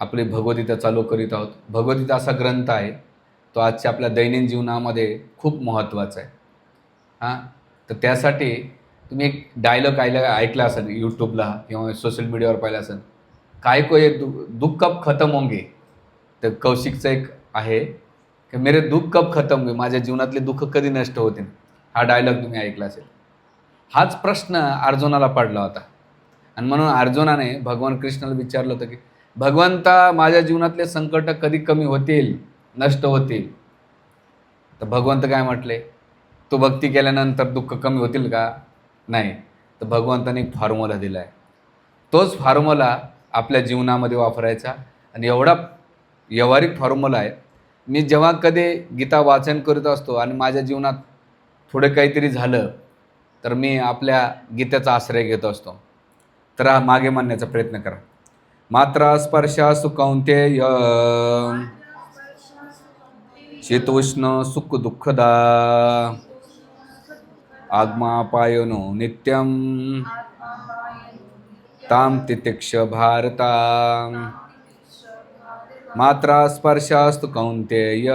आपली भगवद्गीता चालू करीत आहोत. भगवद्गीता असा ग्रंथ आहे, तो आजच्या आपल्या दैनंदिन जीवनामध्ये खूप महत्त्वाचा आहे. हां, तर त्यासाठी तुम्ही एक डायलॉग ऐकला असेल यूट्यूबला किंवा सोशल मीडियावर पाहिला असेल, "काय को ये दुःख कब खतम होंगे?" तर कौशिकचं एक आहे, की "मेरे दुःख कब खतम होंगे?" माझ्या जीवनातले दुःख कधी नष्ट होतील. हा डायलॉग तुम्ही ऐकला असेल. हाच प्रश्न अर्जुनाला पडला होता आणि म्हणून अर्जुनाने भगवान कृष्णाला विचारलं होतं, की "भगवंता, माझ्या जीवनातले संकट कधी कमी होतील, नष्ट होतील?" तर भगवंत काय म्हटले, "तू भक्ती केल्यानंतर दुःख कमी होतील का?" नाही. तर भगवंताने एक फॉर्म्युला दिला आहे. तोच फॉर्म्युला आपल्या जीवनामध्ये वापरायचा आणि एवढा व्यावहारिक फॉर्म्युला आहे. मी जेव्हा कधी गीता वाचन करत असतो आणि माझ्या जीवनात थोडं काहीतरी झालं, तर मी आपल्या गीतेचा आश्रय घेत असतो. तर हा मागे म्हणण्याचा प्रयत्न करा. मात्रा स्पर्शासु कौंतेय शीतोष्ण सुख दुःखदा आगमापायनो नित्यं ताम तितिक्ष भारता मात्रा स्पर्शास्तु कौंतेय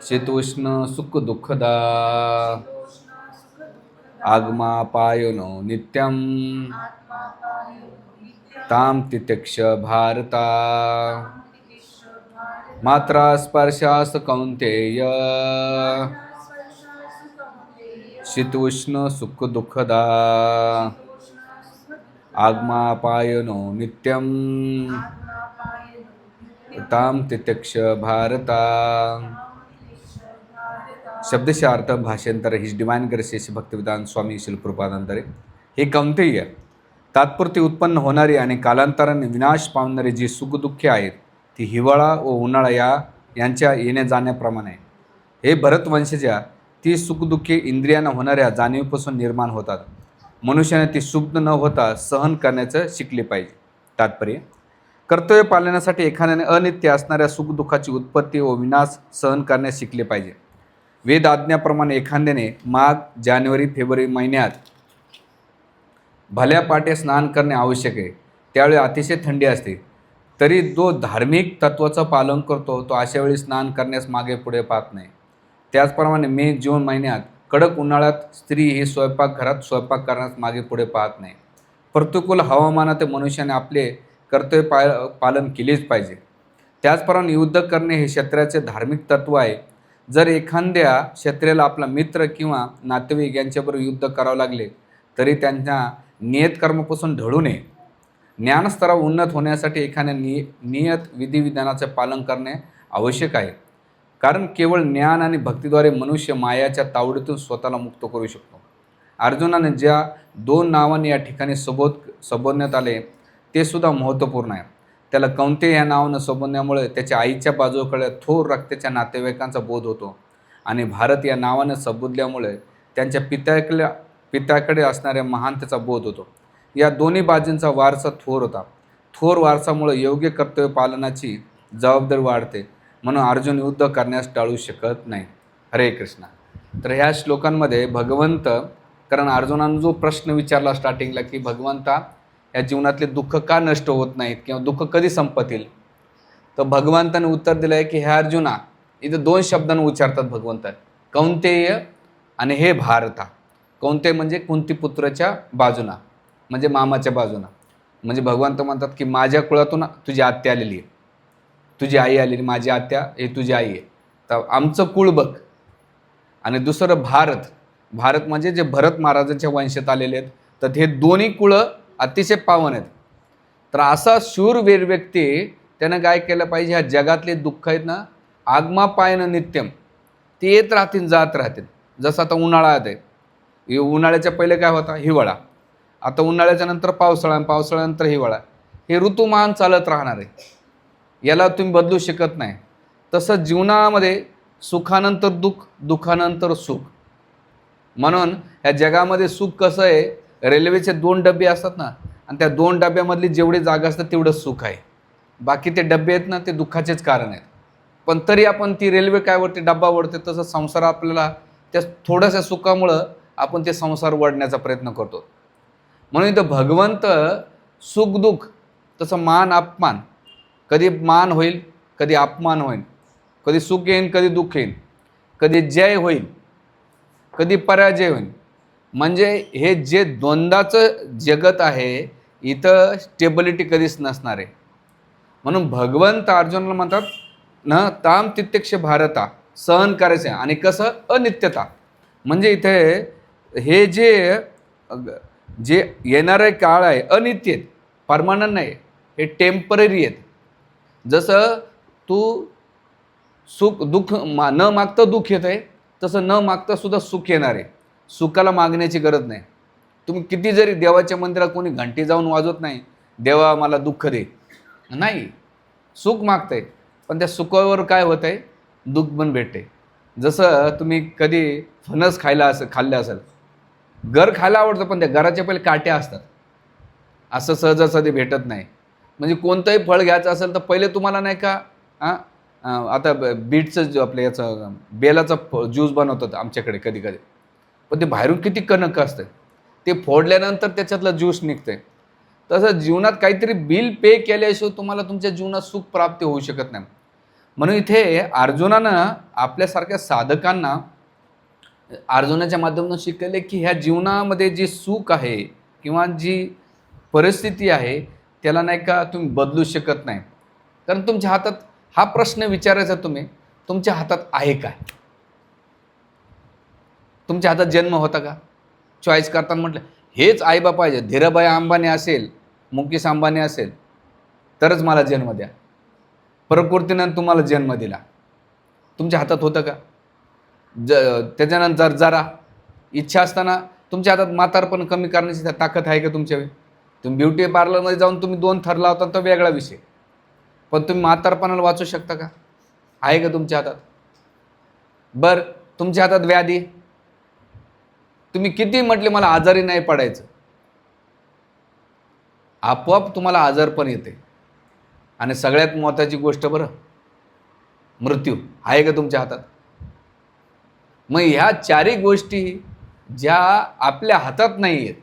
शीतोष्ण सुख दुःखदा आगमापायनो नित्यं ताम तितिक्ष भारता मात्रा स्पर्शास्तु कौंतेय शीतोष्ण सुख दुःखदा आगमापायनो नित्यं ताम तितिक्ष भारता. शब्दशः अर्थ भाषांतर हिज डिवाइन ग्रेसेस भक्तिवेदांत स्वामी श्रील कृपादंतरे. हे कौंतेय, तात्पुरती उत्पन्न होणारी आणि कालांतराने विनाश पावणारी जी सुखदुःखे आहेत, ती हिवाळा व उन्हाळा यांच्या येण्या जाण्याप्रमाणे आहे. हे भरतवंशजा, ती सुखदुःखे इंद्रियांना होणाऱ्या जाणीवेपासून निर्माण होतात. मनुष्याने ती शुद्ध न होता सहन करण्याचं शिकले पाहिजे. तात्पर्य: कर्तव्य पालनासाठी एखाद्याने अनित्य असणाऱ्या सुखदुःखाची उत्पत्ती व विनाश सहन करण्यास शिकले पाहिजे. वेद आज्ञाप्रमाणे एखाद्याने माघ, जानेवारी, फेब्रुवारी महिन्यात भल्या पाटे स्नान करणे आवश्यक आहे. त्यावेळी अतिशय थंडी असते. तरी जो धार्मिक तत्त्वाचं पालन करतो, तो अशा वेळी स्नान करण्यास मागे पुढे पाहत नाही. त्याचप्रमाणे मे, जून महिन्यात कडक उन्हाळ्यात स्त्री ही स्वयंपाकघरात स्वयंपाक करण्यास मागे पुढे पाहत नाही. प्रतिकूल हवामानात मनुष्याने आपले कर्तव्य पालन केलेच पाहिजे. त्याचप्रमाणे युद्ध करणे हे क्षत्रियाचे धार्मिक तत्त्व आहे. जर एखाद्या क्षत्रियाला आपला मित्र किंवा नातेवाईक यांच्याबरोबर युद्ध करावं लागले, तरी त्यांच्या नियतकर्मापासून ढळू नये. ज्ञानस्तरावर उन्नत होण्यासाठी एखाद्या नियत विधिविधानाचे पालन करणे आवश्यक आहे. कारण केवळ ज्ञान आणि भक्तीद्वारे मनुष्य मायाच्या तावडीतून स्वतःला मुक्त करू शकतो. अर्जुनाने ज्या 2 नावांनी या ठिकाणी संबोधण्यात आले, ते सुद्धा महत्त्वपूर्ण आहे. त्याला कौंतेय या नावानं संबोधण्यामुळे त्याच्या आईच्या बाजूकडे थोर रक्ताच्या नातेवाईकांचा बोध होतो आणि भारत या नावानं संबोधल्यामुळे त्यांच्या पित्याकडे असणाऱ्या महानतेचा बोध होतो. या दोन्ही बाजूंचा वारसा थोर होता. थोर वारसामुळे योग्य कर्तव्य पालनाची जबाबदारी वाढते. म्हणून अर्जुन युद्ध करण्यास टाळू शकत नाही. हरे कृष्ण. तर ह्या श्लोकांमध्ये भगवंत, कारण अर्जुनानं जो प्रश्न विचारला स्टार्टिंगला, की भगवंता, या जीवनातले दुःख का नष्ट होत नाहीत किंवा दुःख कधी संपतील, तर भगवंताने उत्तर दिलं आहे की हे अर्जुना, इथं 2 शब्दांनी उच्चारतात भगवंत, कौंतेय आणि हे भारता. कौंतेय म्हणजे कुंतीपुत्राच्या बाजूना, म्हणजे मामाच्या बाजूना. म्हणजे भगवंत म्हणतात की माझ्या कुळातून तुझी आत्या आलेली आहे, तुझी आई आलेली, माझी आत्या हे तुझी आई आहे, तर आमचं कुळ बघ. आणि दुसरं भारत. भारत म्हणजे जे भरत महाराजांच्या वंशात आलेले आहेत, तर हे दोन्ही कुळं अतिशय पावन आहेत. तर असा शूरवीर व्यक्ती त्यानं काय केलं पाहिजे, ह्या जगातले दुःख आहेत ना, आगमापायनं नित्यम, ते येत राहतील, जात राहतील. जसं आता उन्हाळा आहे, उन्हाळ्याच्या पहिले काय होता, हिवाळा. आता उन्हाळ्याच्या नंतर पावसाळा, पावसाळ्यानंतर हिवाळा. हे ऋतुमान चालत राहणार आहे, याला तुम्ही बदलू शकत नाही. तसं जीवनामध्ये सुखानंतर दुःख, दुःखानंतर सुख. म्हणून ह्या जगामध्ये सुख कसं आहे, रेल्वेचे 2 डबे असतात ना, आणि त्या 2 डब्यामधली जेवढी जागा असतात तेवढंच सुख आहे. बाकी ते डबे आहेत ना, ते दुःखाचेच कारण आहेत. पण तरी आपण ती रेल्वे काय वरती डब्बा वळते, तसं संसार आपल्याला त्या थोड्याशा सुखामुळं आपण ते संसार वळण्याचा प्रयत्न करतो. म्हणून इथं भगवंत सुखदुःख तसं मान अपमान, कधी मान होईल कधी अपमान होईल, कधी सुख येईल कधी दुःख येईल, कधी जय होईल कधी पराजय होईल. म्हणजे हे जे द्वंद्वाचं जगत आहे, इथं स्टेबिलिटी कधीच नसणार आहे. म्हणून भगवंत अर्जुनाला म्हणतात न ताम तित्यक्ष भारता, सहन करायचं आहे. आणि कसं? अनित्यता. म्हणजे इथे हे जे जे येणारे काळ आहे अनित्य आहेत, परमनंट नाही, हे टेम्पररी आहेत. जसं तू सुख दुःख न मागतं दुःख येतं आहे, तसं न मागता सुद्धा सुख येणार आहे. सुखाला मागण्याची गरज नाही. तुम्ही किती जरी देवाच्या मंदिरात कोणी घंटी जाऊन वाजवत नाही, देवा मला दुःख दे, नाही, सुख मागतंय. पण त्या सुखावर काय होत आहे? दुःख पण भेटते. जसं तुम्ही कधी फणस खाल्लं असेल, घर खायला आवडतं पण त्या घराच्या पहिले काट्या असतात, असं सहजासहजी भेटत नाही. म्हणजे कोणतंही फळ घ्यायचं असेल तर पहिले तुम्हाला नाही का आता बीटचं आपलं याचं बेलाचा ज्यूस बनवतात आमच्याकडे कधी कधी, पण ते बाहेरून किती कणक असतं, ते फोडल्यानंतर त्याच्यातलं ज्यूस निघतंय. तसं जीवनात काहीतरी बिल पे केल्याशिवाय तुम्हाला तुमच्या जीवनात सुख प्राप्ती होऊ शकत नाही. म्हणून इथे अर्जुनानं आपल्यासारख्या साधकांना अर्जुनाच्या माध्यमातून शिकवले की ह्या जीवनामध्ये जी सुख आहे किंवा जी परिस्थिती आहे त्याला नाही का तुम्ही बदलू शकत नाही. कारण तुमच्या हातात हा प्रश्न विचारायचा तुम्ही, तुमच्या हातात आहे काय? तुमच्या हातात जन्म होता का? चॉईस करताना म्हटलं हेच आईबा पाहिजे, धीरभाई अंबानी असेल, मुकेश अंबानी असेल तरच मला जन्म द्या. प्रकृतीनं तुम्हाला जन्म दिला, तुमच्या हातात होतं का? त्याच्यानंतर जरा इच्छा असताना तुमच्या हातात म्हातारपण कमी करण्याची ताकद आहे का तुमच्या? तुम्ही ब्युटी पार्लरमध्ये जाऊन तुम्ही 2 थर लावता तो वेगळा विषय, पण तुम्ही म्हातारपणाला वाचू शकता का? आहे का तुमच्या हातात? बरं, तुमच्या हातात व्याधी, तुम्ही किती म्हटले मला आजारी नाही पडायचं, आपोआप तुम्हाला आजारपण येते. आणि सगळ्यात महत्त्वाची गोष्ट बरं, मृत्यू आहे का तुमच्या हातात? मग ह्या 4ही गोष्टी ज्या आपल्या हातात नाही आहेत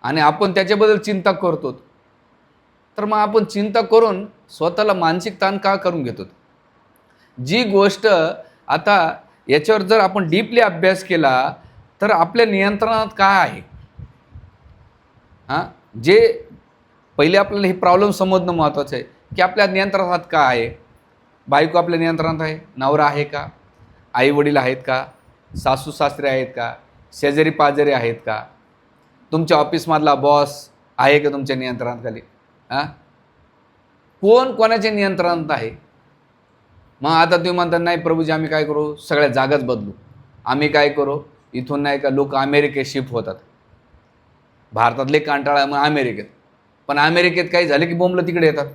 आणि आपण त्याच्याबद्दल चिंता करतो, तर मग आपण चिंता करून स्वतःला मानसिक ताण का करून घेतो? जी गोष्ट आता याच्यावर जर आपण डीपली अभ्यास केला तर आपल्या नियंत्रणात काय आहे, जे पहिले आपल्याला हे प्रॉब्लेम समजणं महत्त्वाचं आहे की आपल्या नियंत्रणात काय आहे. बायको आपल्या नियंत्रणात आहे, नवरा आहे का, आई वडील आहेत का, सासू सासरे आहेत का, शेजारी पाजारी आहेत का, तुमच्या ऑफिसमधला बॉस आहे का तुमच्या नियंत्रणाखाली? कोण कोणाच्या नियंत्रणात आहे? मग आता तुम्ही म्हणता नाही प्रभूजी आम्ही काय करू, सगळ्या जागाच बदलू. आम्ही काय करू, इथून नाही का लोक अमेरिकेत शिफ्ट होतात, भारतातले कंटाळा मग अमेरिकेत, पण अमेरिकेत काही झालं की बोंबलं तिकडे येतात.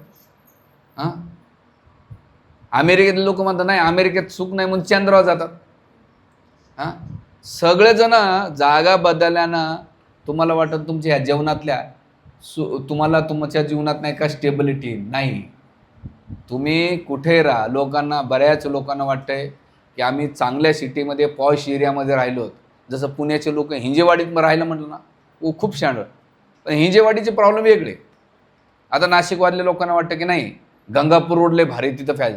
अमेरिकेतले लोक म्हणतात नाही अमेरिकेत सुख नाही म्हणून चंद्रावर जातात. सगळेजण जागा बदलल्यानं तुम्हाला वाटतं तुमच्या ह्या जीवनातल्या तुम्हाला तुमच्या जीवनात नाही का स्टेबिलिटी नाही. तुम्ही कुठे राहा, लोकांना बऱ्याच लोकांना वाटतंय की आम्ही चांगल्या सिटीमध्ये पॉश एरियामध्ये राहिलो. जसं पुण्याचे लोक हिंजेवाडीत राहिलं म्हटलं ना खूप छान, पण हिंजेवाडीचे प्रॉब्लेम वेगळे. आता नाशिकवादल्या लोकांना वाटतं की नाही गंगापूर रोडले भारी तिथं फॅज,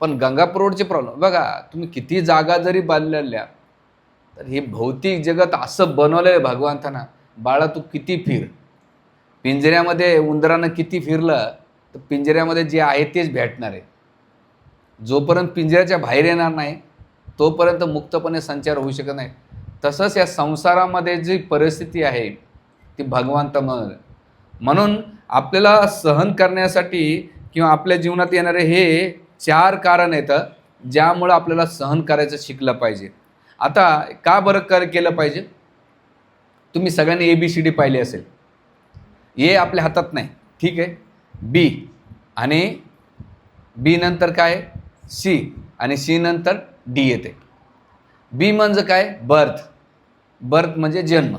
पण गंगापूर रोडचे प्रॉब्लेम बघा. तुम्ही किती जागा जरी बांधलेल्या तर हे भौतिक जगत असं बनवलं आहे भगवंतानं. बाळा तू किती फिर, पिंजऱ्यामध्ये उंदरानं किती फिरलं तर पिंजऱ्यामध्ये जे आहे तेच भेटणार आहे. जोपर्यंत पिंजऱ्याच्या बाहेर येणार नाही तोपर्यंत मुक्तपणे संचार होऊ शकत नाही. तसंच या संसारामध्ये जी परिस्थिती आहे ती भगवंत म्हणून आपल्याला सहन करण्यासाठी किंवा आपल्या जीवनात येणारे हे 4 कारण येतं ज्यामुळं आपल्याला सहन करायचं शिकलं पाहिजे. आता का बरं केलं पाहिजे? तुम्ही सगळ्यांनी ABCD पाहिली असेल. ए आपल्या हातात नाही, ठीक आहे, बी आणि बी नंतर काय सी आणि सी नंतर डी येते. बी म्हणजे काय बर्थ, बर्थ म्हणजे जन्म,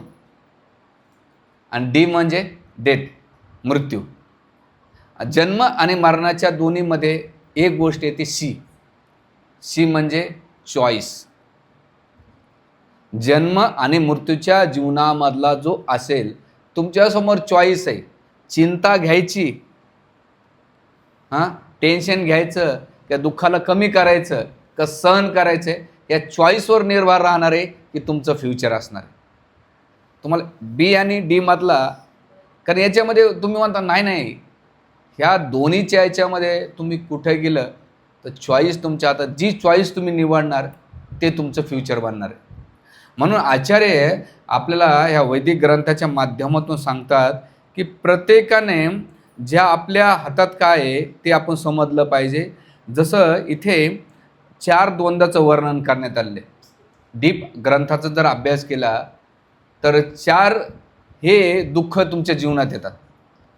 आणि डी म्हणजे डेथ मृत्यू. जन्म आणि मरणाच्या दोन्हीमध्ये एक गोष्ट येते सी, सी म्हणजे चॉईस. जन्म आणि मृत्यूच्या जीवनामधला जो असेल तुमच्यासमोर चॉईस आहे, चिंता घ्यायची, टेन्शन घ्यायचं, त्या दुःखाला कमी करायचं का सहन करायचं, या चॉईसवर निर्भर राहणार आहे की तुमचं फ्युचर असणार आहे. तुम्हाला बी आणि डी मधला, कारण याच्यामध्ये तुम्ही म्हणता नाही ह्या दोन्हीच्या याच्यामध्ये तुम्ही कुठे गेलं तर चॉईस तुमच्या हातात, जी चॉईस तुम्ही निवडणार ते तुमचं फ्युचर बनणार आहे. म्हणून आचार्य आपल्याला ह्या वैदिक ग्रंथाच्या माध्यमातून सांगतात की प्रत्येकाने ज्या आपल्या हातात काय आहे ते आपण समजलं पाहिजे. जसं इथे 4 द्वंद्वाचं वर्णन करण्यात आले. डीप ग्रंथाचा जर अभ्यास केला तर 4 हे दुःख तुमच्या जीवनात येतात.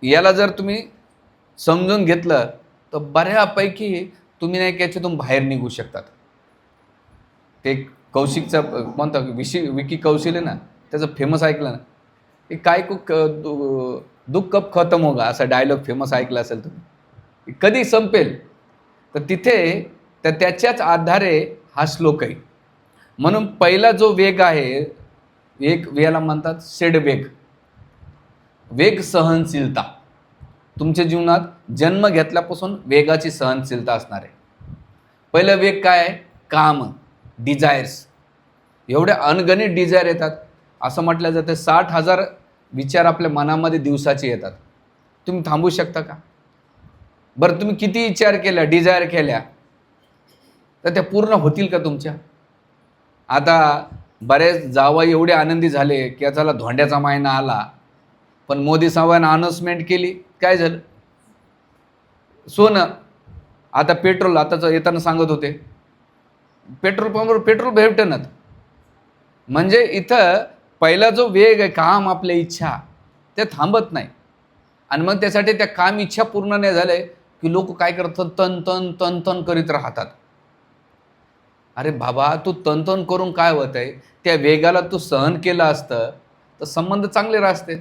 याला जर तुम्ही समजून घेतलं तर बऱ्यापैकी तुम्ही नाही याच्यातून बाहेर निघू शकतात. ते कौशिकचं म्हणतं विकी कौशल आहे ना, त्याचं फेमस ऐकलं ना, की काय दुःख कब खतम होगा, असा डायलॉग फेमस ऐकला असेल तुम्ही. कधी संपेल, तर तिथे तर त्याच्याच आधारे हा श्लोक आहे. म्हणून पहिला जो वेग आहे, याला म्हणतात षड वेग. वेग सहनशीलता. तुमच्या जीवनात जन्म घेतल्यापासून वेगाची सहनशीलता असणार आहे. पहिलं वेग काय आहे? काम, डिझायर्स. एवढे अनगणित डिझायर येतात. असं म्हटलं जातं 60,000 विचार आपल्या मनामध्ये दिवसाचे येतात. तुम्ही थांबू शकता का? बरं, तुम्ही किती विचार केला, डिझायर केल्या, तर त्या पूर्ण होतील का तुमच्या? आता बरेच जावई एवढे आनंदी झाले की त्याला धोंड्याचा महिना आला, पण मोदी साहेबांनी अनाउन्समेंट केली, काय झालं? सोनं. आता पेट्रोल, आताच येताना सांगत होते पेट्रोल पंपवर पेट्रोल भेटणार. म्हणजे इथं पहिला जो वेग आहे, काम, आपल्या इच्छा, ते थांबत नाही. आणि मग त्यासाठी त्या काम इच्छा पूर्ण नाही झाले की लोक काय करतात, तन तन तन तन करीत राहतात. अरे बाबा, तू तन तन करून काय होत आहे? त्या वेगाला तू सहन केलं असतं तर संबंध चांगले राहते.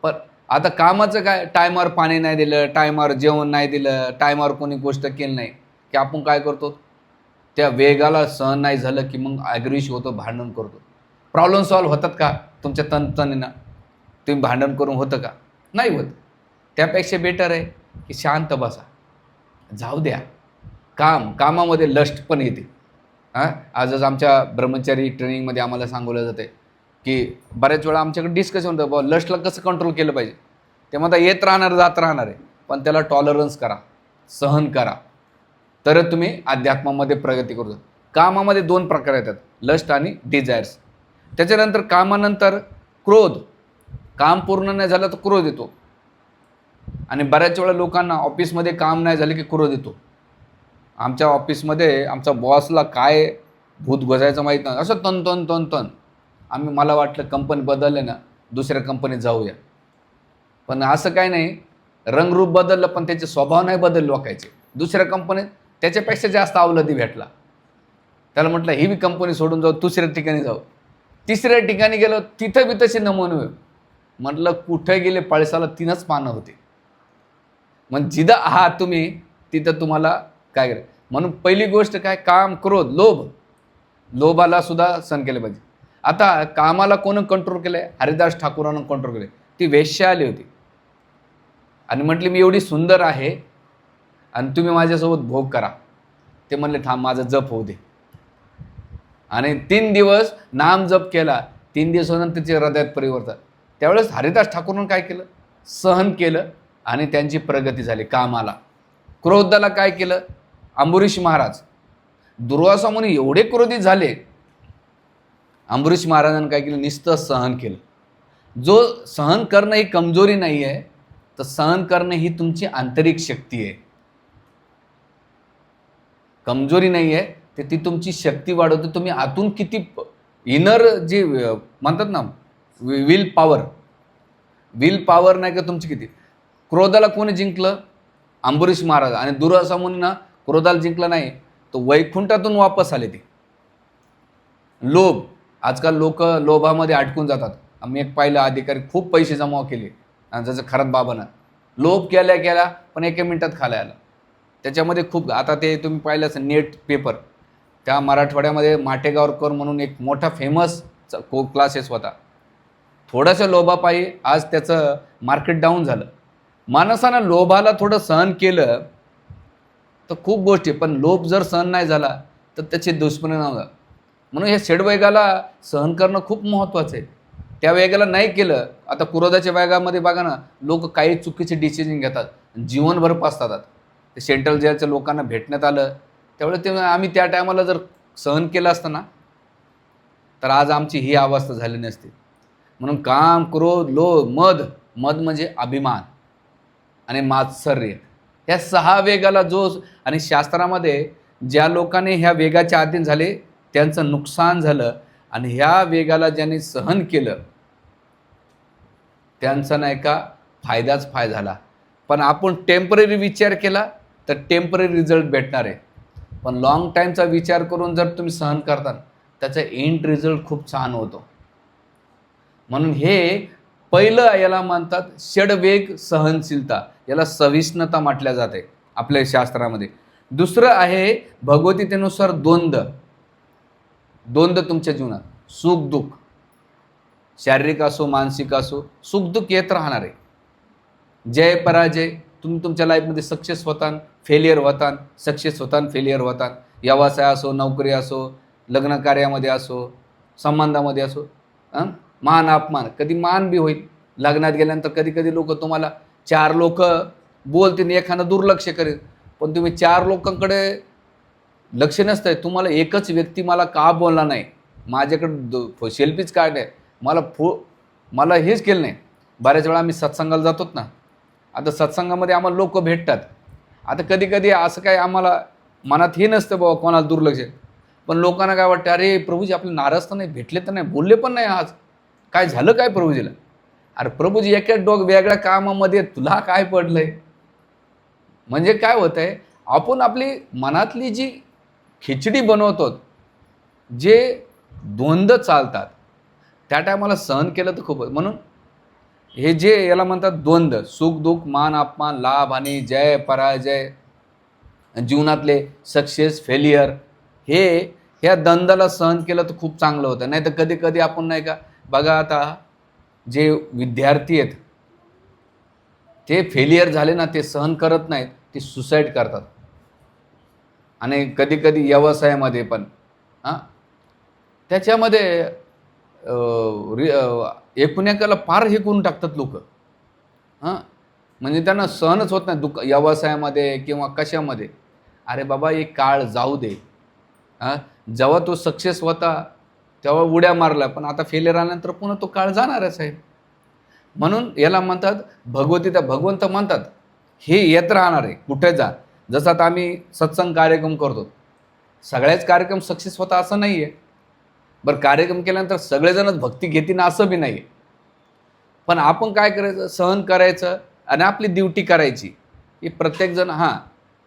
पण आता कामाचं काय? टायमावर पाणी नाही दिलं, टायमावर जेवण नाही दिलं, टायमावर कोणी गोष्ट केली नाही की आपण काय करतो, त्या वेगाला सहन नाही झालं की मग ॲग्रेसिव्ह होतो, भांडण करतो. प्रॉब्लेम सॉल्व्ह होतात का तुमच्या तनतनीनं? तुम्ही भांडण करून होतं का? नाही होत. त्यापेक्षा बेटर आहे की शांत बसा, जाऊ द्या. कामामध्ये लस्ट पण येते. आजच आमच्या ब्रह्मचारी ट्रेनिंगमध्ये आम्हाला सांगवलं जाते की बऱ्याच वेळा आमच्याकडे डिस्कशन होतं, बाबा लस्टला कसं कंट्रोल केलं पाहिजे. ते म्हणता येत राहणार, जात राहणार आहे, पण त्याला टॉलरन्स करा, सहन करा, तर तुम्ही अध्यात्मामध्ये प्रगती करू. कामामध्ये 2 प्रकार येतात, लस्ट आणि डिझायर्स. त्याच्यानंतर कामानंतर क्रोध. काम पूर्ण नाही झालं तर क्रोध येतो. आणि बऱ्याच वेळा लोकांना ऑफिसमध्ये काम नाही झालं की क्रोध येतो. आमच्या ऑफिसमध्ये आमच्या बॉसला काय भूत गजायचं माहीत नाही, असं तन तन तन तन. मला वाटलं कंपनी बदलले ना, दुसऱ्या कंपनीत जाऊया. पण असं काय नाही, रंगरूप बदललं पण त्याचे स्वभाव नाही बदलले लोकांचे. दुसऱ्या कंपनीत त्याच्यापेक्षा जास्त अवलदी भेटला. त्याला म्हटलं ही बी कंपनी सोडून जाऊ, दुसऱ्या ठिकाणी जाऊ. तिसऱ्या ठिकाणी गेलो, तिथं बी तसे नमुने. म्हटलं कुठे गेले, पळसाला 3च पानं होते. मग जिथं आहात तुम्ही तिथं तुम्हाला काय करायचं. म्हणून पहिली गोष्ट काय? काम, क्रोध, लोभ. लोभाला सुद्धा सहन केले पाहिजे. आता कामाला कोण कंट्रोल केलंय? हरिदास ठाकूरांना कंट्रोल केले. ती वेश्या आली होती आणि म्हटली मी एवढी सुंदर आहे आणि तुम्ही माझ्यासोबत भोग करा. ते म्हणले थांब, माझा जप होऊ दे. आणि 3 दिवस नाम जप केला. 3 दिवसानंतर त्याच्या हृदयात परिवर्तन. त्यावेळेस हरिदास ठाकूरांनी काय केलं? सहन केलं आणि त्यांची प्रगती झाली कामाला. क्रोधाला काय केलं? अंबरीश महाराज, दुर्वासा मुनी एवढे क्रोधित झाले. अंबरीश महाराजांनी काय केलं? नुसतं सहन केलं. जो सहन करणं ही कमजोरी नाही आहे, तर सहन करणं ही तुमची आंतरिक शक्ती आहे. कमजोरी नाही आहे, तर ती तुमची शक्ती वाढवते. तुम्ही आतून किती इनर जे म्हणतात ना विल पॉवर नाही का तुमची किती. क्रोधाला कोणी जिंकलं? अंबरीश महाराज. आणि दुर्वासा मुनींना क्रोधाला जिंकलं नाही, तो वैकुंठातून वापस आले. ते लोभ. आजकाल लोक लोभामध्ये अडकून जातात. आम्ही एक पाहिलं, अधिकारी खूप पैसे जमा केले आणि जसं खरंच बाबांना लोभ केल्या पण 1 मिनिटात खाला आला. त्याच्यामध्ये खूप, आता ते तुम्ही पाहिलं असेल नेट पेपर, त्या मराठवाड्यामध्ये माटेगावकर म्हणून एक मोठा फेमस क्लासेस होता. थोडंसं लोभापायी आज त्याचं मार्केट डाऊन झालं. माणसानं लोभाला थोडं सहन केलं तर खूप गोष्टी, पण लोभ जर सहन नाही झाला तर त्याचे दुष्परिणाम होतात. म्हणून हे षडवेगाला सहन करणं खूप महत्त्वाचं आहे. त्या वेगाला नाही केलं, आता क्रोधाच्या वेगामध्ये बघा ना, लोक काही चुकीचे डिसिजन घेतात, जीवनभर पस्तावतात. ते सेंट्रल जेलच्या लोकांना भेटण्यात आलं त्यावेळेस ते आम्ही त्या टायमाला जर सहन केलं असतं ना, तर आज आमची ही अवस्था झाली नसती. म्हणून काम, क्रोध, लोभ, मद, मद म्हणजे अभिमान आणि मात्सर्य, ह्या 6 वेगाला जो, आणि शास्त्रामध्ये ज्या लोकांनी ह्या वेगाच्या अधीन झाले त्यांचं नुकसान झालं, आणि ह्या वेगाला ज्यांनी सहन केलं त्यांचा नाही का फायदाच फायदा झाला. पण आपण टेम्पररी विचार केला तर टेम्पररी रिझल्ट भेटणार आहे, पण लॉंग टाईमचा विचार करून जर तुम्ही सहन करता त्याचा एंड रिझल्ट खूप छान होतो. म्हणून हे पहिलं याला म्हणतात षडवेग सहनशीलता, याला सहिष्णुता म्हटल्या जाते आपल्या शास्त्रामध्ये. दुसरं आहे भगवद्गीतेनुसार द्वंद्व. द्वंद्व तुमच्या जीवनात, सुख दुःख, शारीरिक असो मानसिक असो, सुख दुःख येत राहणार आहे. जय पराजय, तुम्ही तुमच्या लाईफमध्ये सक्सेस होतान, फेलियर होतान, सक्सेस होतान, फेलियर होतान. व्यवसाय असो, नोकरी असो, लग्न कार्यामध्ये असो, संबंधामध्ये असो. मान अपमान, कधी मान बी होईल. लग्नात गेल्यानंतर कधी कधी लोक तुम्हाला 4 लोक बोलतील, एखादं दुर्लक्ष करेल, पण तुम्ही 4 लोकांकडे लक्ष नसतंय, तुम्हाला एकच व्यक्ती मला का बोलला नाही, माझ्याकडे सेल्फीच काढले, मला हेच केलं नाही. बऱ्याच वेळा आम्ही सत्संगाला जातोत ना, आता सत्संगामध्ये आम्हाला लोक भेटतात. आता कधी कधी असं काय आम्हाला मनात हे नसतं बाबा कोणाला दुर्लक्ष, पण लोकांना काय वाटतं, अरे प्रभूजी आपले नाराज तर नाही, भेटले तर नाही, बोलले पण नाही, आज काय झालं काय प्रभूजीला. अरे प्रभूजी एका वेगळ्या कामामध्ये, तुला काय पडलंय. म्हणजे काय होत आहे, आपण आपली मनातली जी खिचडी बनवतो, जे द्वंद्व चालतात, त्या टायमाला सहन केलं तर खूपच. म्हणून हे जे याला म्हणतात द्वंद्व, सुख दुःख, मान अपमान, लाभ आणि जय पराजय, जीवनातले सक्सेस फेलियर, ह्या द्वंद्वाला सहन केलं तर खूप चांगलं होतं. नाही तर कधी कधी आपण नाही का, बघा आता जे विद्यार्थी आहेत ते फेलियर झाले ना, ते सहन करत नाहीत, ते सुसाईड करतात. आणि कधी कधी व्यवसायामध्ये पण त्याच्यामध्ये एकूण एकाला फार हे करून टाकतात लोक. म्हणजे त्यांना सहनच होत नाही दुःख व्यवसायामध्ये किंवा कशामध्ये. अरे बाबा एक काळ जाऊ दे. जेव्हा तो सक्सेस होता तेव्हा उड्या मारला, पण आता फेलियर आल्यानंतर पुन्हा तो काळ जाणारच आहे. म्हणून याला म्हणतात भगवद्गीता, भगवंत म्हणतात हे येत राहणार आहे, कुठे जा. जसं आता आम्ही सत्संग कार्यक्रम करतो, सगळ्याच कार्यक्रम सक्सेस होता असं नाही आहे. बरं, कार्यक्रम केल्यानंतर सगळेजणच भक्ती घेतील असं बी नाही आहे. पण आपण काय करायचं, सहन करायचं आणि आपली ड्युटी करायची. की प्रत्येकजण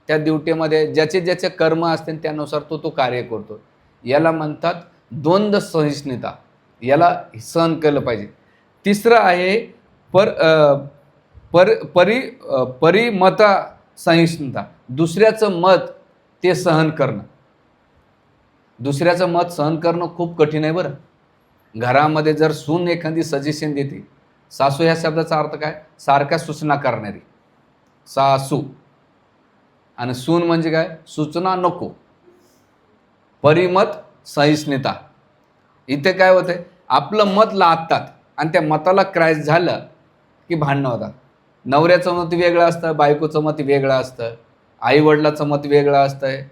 त्या ड्युटीमध्ये ज्याचे ज्याचे कर्म असतील त्यानुसार तो कार्य करतो. याला म्हणतात द्वंद्व सहिष्णुता, याला सहन केलं पाहिजे. तिसरं आहे परिमता सहिष्णुता, दुसऱ्याचं मत ते सहन करणं. दुसऱ्याचं मत सहन करणं खूप कठीण आहे बरं. घरामध्ये जर सून एखादी सजेशन देते, सासू ह्या शब्दाचा अर्थ काय, सारख्या सूचना करणारी सासू, आणि सून म्हणजे काय, सूचना नको. परिमत सहिष्णुता, इथे काय होतंय, आपलं मत लादतात आणि त्या मताला क्रॅश झालं की भांडणं होतात. नवऱ्याचं मत वेगळं असतं, बायकोचं मत वेगळं असतं, आईवडिलाचं मत वेगळं असतंय,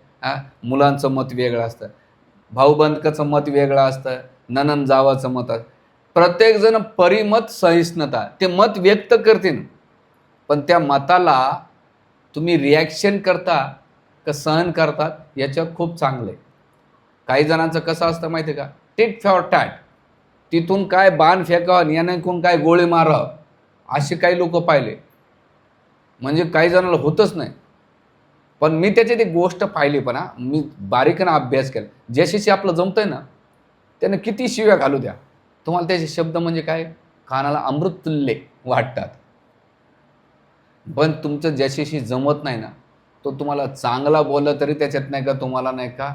मुलांचं मत वेगळं असतं, भाऊबंधकाचं मत वेगळं असतं, नणंद जावाचं मत असतं. प्रत्येकजण परिमत सहिष्णुता, ते मत व्यक्त करतील, पण त्या मताला तुम्ही रिॲक्शन करता का सहन करतात याच्यात खूप चांगलं आहे. काही जणांचं कसं असतं माहिती आहे का, टिट फॉर टॅट, तिथून काय बाण फेकावं, याने कोण काय गोळी मारावं, असे काही लोक पाहिले. म्हणजे काही जणांना होतच नाही. पण मी त्याच्यात एक गोष्ट पाहिली, पण मी बारीकनं अभ्यास केला. ज्याशी आपलं जमतंय ना त्याने किती शिव्या घालू द्या, तुम्हाला त्याचे शब्द म्हणजे काय, कानाला अमृततुल्य वाटतात. पण तुमचं ज्याच्याशी जमत नाही ना, तो तुम्हाला चांगला बोलला तरी त्याच्यात नाही का तुम्हाला नाही का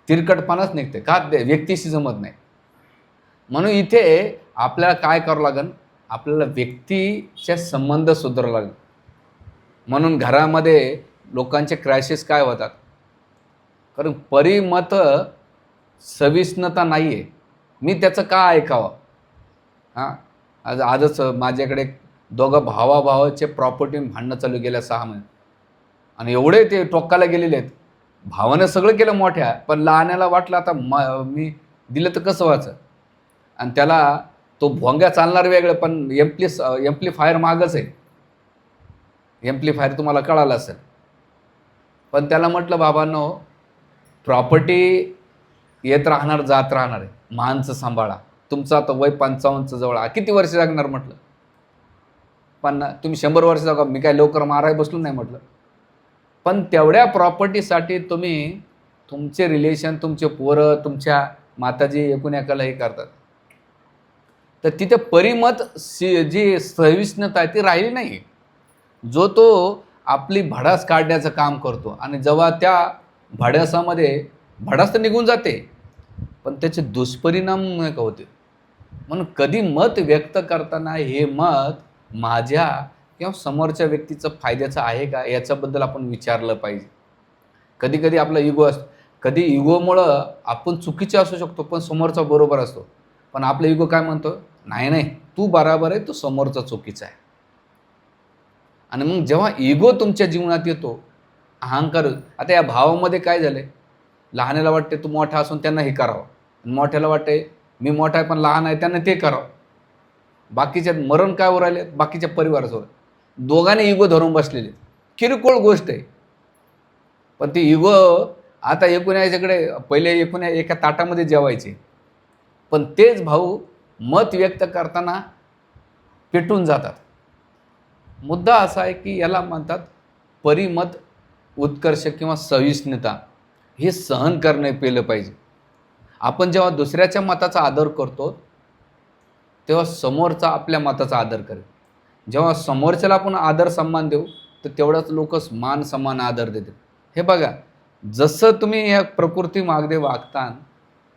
तिरकटपणाच निघते, का व्यक्तीशी जमत नाही. म्हणून इथे आपल्याला काय करावं लागेल, आपल्याला व्यक्तीचे संबंध सुधारावे लागेल. म्हणून घरामध्ये लोकांचे क्रॅशेस काय होतात, कारण परिमत सविष्णुता नाही आहे. मी त्याचं का ऐकावं? आजच माझ्याकडे दोघं भावाचे प्रॉपर्टी भांडणं चालू गेल्या 6 महिने, आणि एवढे ते टोकाला गेलेले आहेत. भावानं सगळं केलं मोठ्या, पण लहान्याला वाटलं आता मी दिलं तर कसं व्हायचं, आणि त्याला तो भोंग्या चालणार वेगळं, पण एम्प्लिफायर मागच आहे. एम्प्लिफायर तुम्हाला कळालं असेल. पण त्याला म्हटलं, बाबांनो, प्रॉपर्टी येत राहणार जात राहणार आहे, माणसं सांभाळा. तुमचं आता वय 55 जवळ, किती वर्ष जगणार म्हटलं? पण तुम्ही 100 वर्ष जगा, मी काय लवकर माराय बसलो नाही म्हटलं. पण तेवढ्या प्रॉपर्टीसाठी तुम्ही तुमचे रिलेशन, तुमचे पोरं, तुमच्या माताजी एकूण एकाला हे करतात. तर तिथे परिमत जी सविष्णुता आहे ती राहिली नाही. जो तो आपली भडास काढण्याचं काम करतो, आणि जेव्हा त्या भडास तर निघून जाते, पण त्याचे दुष्परिणाम नाही का होते. म्हणून कधी मत व्यक्त करताना हे मत माझ्या किंवा समोरच्या व्यक्तीचं फायद्याचं आहे का याच्याबद्दल आपण विचारलं पाहिजे. कधी कधी आपला इगो असतो, कधी इगोमुळं आपण चुकीचे असू शकतो, पण समोरचा बरोबर असतो. पण आपला इगो काय म्हणतो, नाही तू बरोबर आहे, तू समोरचा चुकीचा आहे. आणि मग जेव्हा इगो तुमच्या जीवनात येतो, अहंकार, आता या भावामध्ये काय झालं, लहानाला वाटते तू मोठा असून त्यांना हे करावं, मोठ्याला वाटते मी मोठा आहे पण लहान आहे त्यांना ते करावं. बाकीच्यात मरण काय राहिले, बाकीच्या परिवारासोबत दोघांनी इगो धरून बसलेले. किरकोळ गोष्ट आहे, पण ती इगो आता याच्याकडे पहिले एका ताटामध्ये जेवायचे, पण तेच भाऊ मत व्यक्त करताना पेटून जातात. मुद्दा असा आहे की याला म्हणतात परिमत उत्कर्ष किंवा सहिष्णुता. हे सहन करणे पेलं पाहिजे. आपण जेव्हा दुसऱ्याच्या मताचा आदर करतो तेव्हा समोरचा आपल्या मताचा आदर करेल. जेव्हा समोरच्याला आपण आदर सन्मान देऊ तर तेवढाच लोक मान सन्मान आदर देतील. हे बघा, जसं तुम्ही या प्रकृती मागदे वागता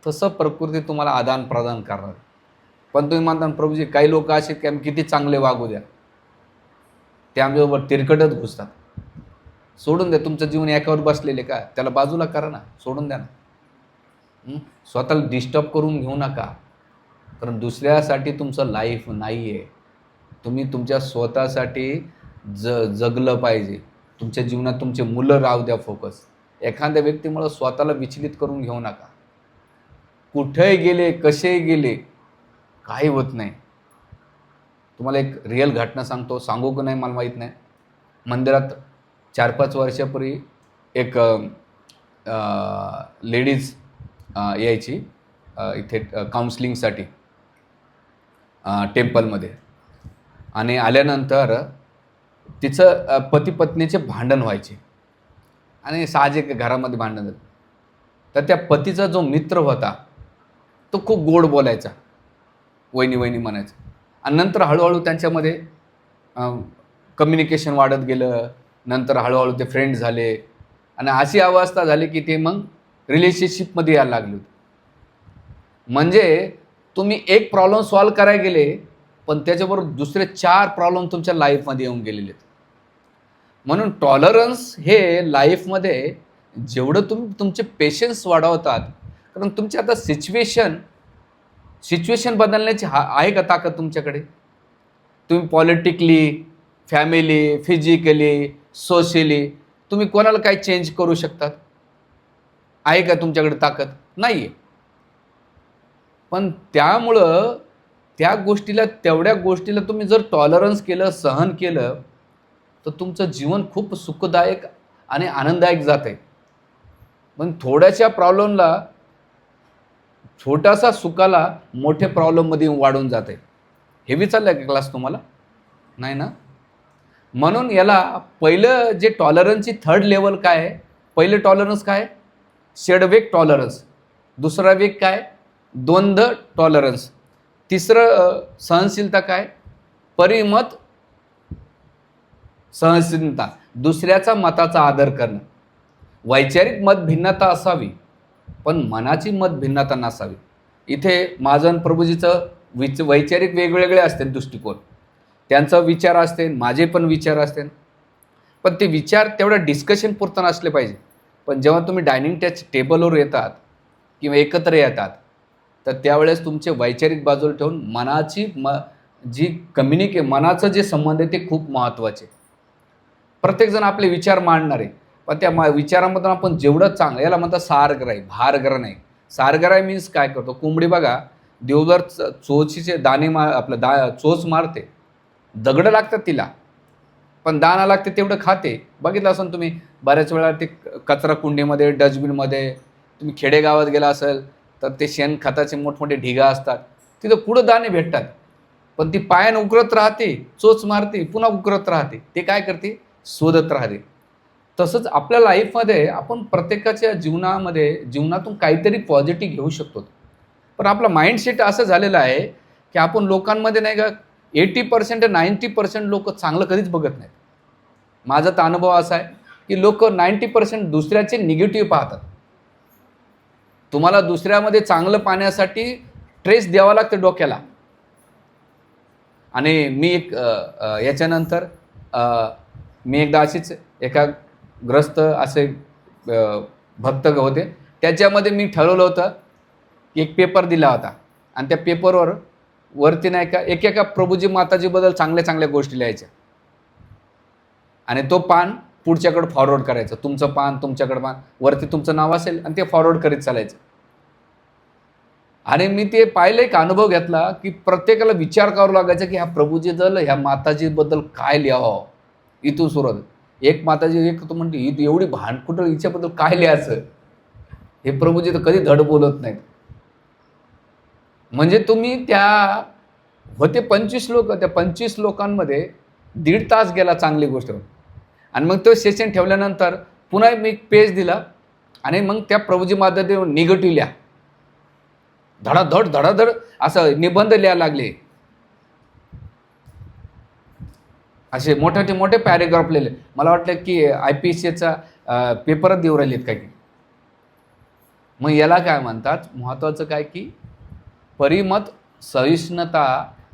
तसं प्रकृती तुम्हाला आदान प्रदान करणार. पण तुम्ही म्हणता प्रभूजी काही लोक असे की आम्ही किती चांगले वागू द्या, ते आमच्याबरोबर तिरकटच घुसतात. सोडून द्या, तुमचं जीवन एकावर बसलेले का, त्याला बाजूला करा ना, सोडून द्या ना. स्वतःला डिस्टर्ब करून घेऊ नका, कारण दुसऱ्यासाठी तुमचं लाईफ नाही आहे. तुम्ही तुमच्या स्वतःसाठी जगलं पाहिजे. तुमच्या जीवनात तुमचे मुलं राहू द्या फोकस. एखाद्या व्यक्तीमुळे स्वतःला विचलित करून घेऊ नका. कुठेही गेले, कसेही गेले, काही होत नाही. तुम्हाला एक रिअल घटना सांगतो, सांगू की नाही मला माहीत नाही. मंदिरात 4-5 वर्षापूर्वी एक लेडीज यायची इथे काउन्सिलिंगसाठी टेम्पलमध्ये, आणि आल्यानंतर तिचं पती पत्नीचे भांडण व्हायचे, आणि साहजिक घरामध्ये भांडण झालं. तर त्या पतीचा जो मित्र होता तो खूप गोड बोलायचा, वहिनी वहिनी म्हणायचा, आणि नंतर हळूहळू त्यांच्यामध्ये कम्युनिकेशन वाढत गेलं. नंतर हळूहळू ते फ्रेंड झाले, आणि अशी अवस्था झाली की ते मग रिलेशनशिपमध्ये यायला लागले होते. म्हणजे तुम्ही एक प्रॉब्लेम सॉल्व करायला गेले, पण त्याच्याबरोबर दुसरे 4 प्रॉब्लेम तुमच्या लाईफमध्ये येऊन गेलेले आहेत. म्हणून टॉलरन्स हे लाईफमध्ये जेवढं तुम्ही तुमचे पेशन्स वाढवतात, कारण तुमची आता सिच्युएशन बदलण्याची आहे का ताकद तुमच्याकडे? तुम्ही पॉलिटिकली, फॅमिली, फिजिकली, सोशली तुम्ही कोणाला काय चेंज करू शकतात? आहे का तुमच्याकडे ताकद? नाही आहे. पण त्यामुळं तेवढ्या गोष्टीला तुम्ही जर टॉलरन्स केलं, सहन केलं, तर तुमचं जीवन खूप सुखदायक आणि आनंददायक जाते. पण थोड्याशा प्रॉब्लेमला, छोटासा सुखाला मोठे प्रॉब्लेममध्ये वाढून जाते. हे बी चाललं का क्लास तुम्हाला? नाही ना? म्हणून याला पहिलं जे टॉलरन्सची 3rd लेवल काय आहे? पहिलं टॉलरन्स काय? षडवेग टॉलरन्स. दुसरा वेग काय? द्वंद्व टॉलरन्स. तिसरं सहनशीलता काय? परिमत सहनशीलता, दुसऱ्याचा मताचा आदर करणं. वैचारिक मतभिन्नता असावी, पण मनाची मतभिन्नता नसावी. इथे माझं प्रभूजीचं वैचारिक वेगवेगळे असतात दृष्टिकोन, त्यांचा विचार असते, माझे पण विचार असते, पण ते विचार तेवढा डिस्कशन पुरता नसले पाहिजे. पण जेव्हा तुम्ही डायनिंग टेबलवर येतात किंवा एकत्र येतात, तर त्यावेळेस तुमचे वैचारिक बाजूला ठेवून मनाची जी मनाचं जे संबंध आहे ते खूप महत्त्वाचे. प्रत्येकजण आपले विचार मांडणार आहे, पण त्या विचारामधून आपण जेवढं चांगलं, याला म्हणतात सारग्राही, भारग्रह नाही. सारग्राही मीन्स काय करतो, कोंबडी बघा दिवसभर चोचीचे दाणे चोच मारते, दगडं लागतात तिला, पण दाणा लागते तेवढं खाते. बघितलं असेल तुम्ही बऱ्याच वेळा ते कचरा कुंडीमध्ये, डस्टबिनमध्ये. तुम्ही खेडेगावात गेला असेल तर ते शेणखताचे मोठमोठे ढिगा असतात, तिथं पुढं दाणे भेटतात, पण ती पायानं उकरत राहते, चोच मारते, पुन्हा उकरत राहते. ते काय करते, शोधत राहते. तसंच आपल्या लाईफमध्ये आपण प्रत्येकाच्या जीवनातून काहीतरी पॉझिटिव्ह घेऊ शकतो. पण आपला माइंडसेट असं झालेलं आहे की आपण लोकांमध्ये नाही का 80% 90% लोक चांगलं कधीच बघत नाहीत. माझा तर अनुभव असा आहे की लोक 90% दुसऱ्याचे निगेटिव्ह पाहतात. तुम्हाला दुसऱ्यामध्ये चांगलं पाहण्यासाठी ट्रेस द्यावा लागतं डोक्याला. आणि मी याच्यानंतर मी एकदा अशीच एका ग्रस्त असे भक्त होते, त्याच्यामध्ये मी ठरवलं होतं, एक पेपर दिला होता आणि त्या पेपरवर वरती नाही का एकेका प्रभूजी माताजीबद्दल चांगल्या चांगल्या गोष्टी लिहायच्या आणि तो पान पुढच्याकडे फॉरवर्ड करायचं. तुमचं पान, तुमच्याकडं पान, वरती तुमचं नाव असेल आणि ते फॉरवर्ड करीत चालायचं. आणि मी ते पाहिलं, एक अनुभव घेतला की प्रत्येकाला विचार करावा लागायचा की ह्या प्रभूजीबद्दल, ह्या माताजीबद्दल काय लिहावं. इथून सुरुवात. एक माताजी एक म्हणते, ही एवढी भांडकुटं, हिच्याबद्दल काय लिहायचं. हे प्रभूजी तर कधी धड बोलत नाहीत. म्हणजे तुम्ही होते 25 लोक, त्या 25 लोकांमध्ये 1.5 तास गेला चांगली गोष्ट. आणि मग तो सेशन ठेवल्यानंतर पुन्हा मी पेज दिला आणि मग त्या प्रभूजी माताजी निगेटिव्ह लिहा, धडाधड धडाधड असं निबंध लिहायला लागले. असे मोठे पॅरेग्राफ लिहिले. मला वाटलं की IPSCचा पेपरच देऊ राहिलेत काय की. मग याला काय म्हणतात, महत्त्वाचं काय की परिमत सहिष्णुता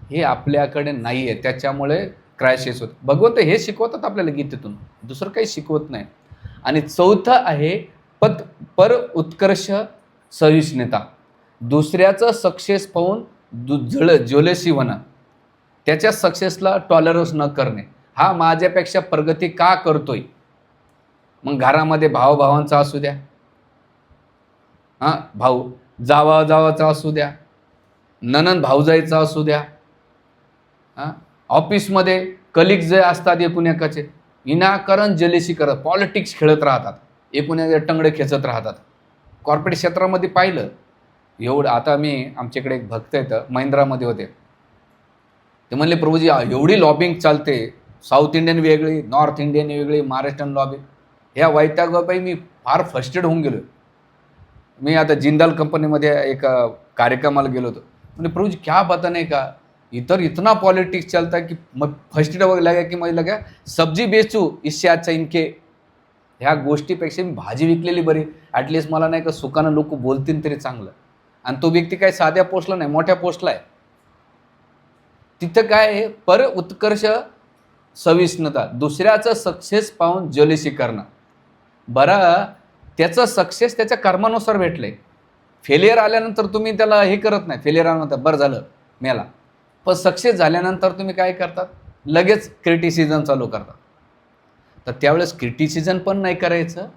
हे आपल्याकडे नाही आहे, त्याच्यामुळे क्रॅशेस होत. भगवंत हे शिकवतात आपल्याला गीतेतून, दुसरं काही शिकवत नाही. आणि चौथं आहे पर उत्कर्ष सहिष्णुता. दुसऱ्याचं सक्सेस पाहून ज्वलसी होणं, त्याच्या सक्सेसला टॉलरन्स न करणे. हा माझ्यापेक्षा प्रगती का करतोय. मग घरामध्ये भावाचा असू द्या, भाऊ जावाचा असू द्या, ननंद भाऊजाईचा असू द्या, ऑफिसमध्ये कलिग्स जे असतात एकूण एकाचे विनाकारण जलेसी करत, पॉलिटिक्स खेळत राहतात, एकूण एक टंगडे खेचत राहतात. कॉर्पोरेट क्षेत्रामध्ये पाहिलं एवढं. आता आमच्याकडे एक भक्त येतं, महिंद्रामध्ये होते. ते म्हणले, प्रभूजी एवढी लॉबिंग चालते, साऊथ इंडियन वेगळी, नॉर्थ इंडियन वेगळी, महाराष्ट्रीयन लॉबिंग. ह्या वैतागापायी मी फार फ्रस्ट्रेट होऊन गेलो. मी आता जिंदाल कंपनीमध्ये एक कार्यक्रमाला गेलो होतो. म्हणजे प्रभूजी क्या पता नाही का, इतर इतना पॉलिटिक्स चलता है कि मग फ्रस्ट्रेट वगैरे लगा की मला लगा सब्जी बेचू इससे अच्छा इनके. ह्या गोष्टीपेक्षा मी भाजी विकलेली बरी, ॲटलिस्ट मला नाही का सुखानं लोक बोलतील तरी चांगलं. आणि तो व्यक्ती काय साध्या पोस्टला नाही, मोठ्या पोस्टला आहे. तिथं काय आहे, पर उत्कर्ष सहिष्णुता, दुसऱ्याचं सक्सेस पाहून ज्वलसी करणं. बरं, त्याचं सक्सेस त्याच्या कर्मानुसार भेटलंय. फेलियर आल्यानंतर तुम्ही त्याला हे करत नाही. फेलियर आल्यानंतर बरं झालं मेला, पण सक्सेस झाल्यानंतर तुम्ही काय करतात, लगेच क्रिटिसिझम चालू करतात. तर त्यावेळेस क्रिटिसिझम पण नाही करायचं,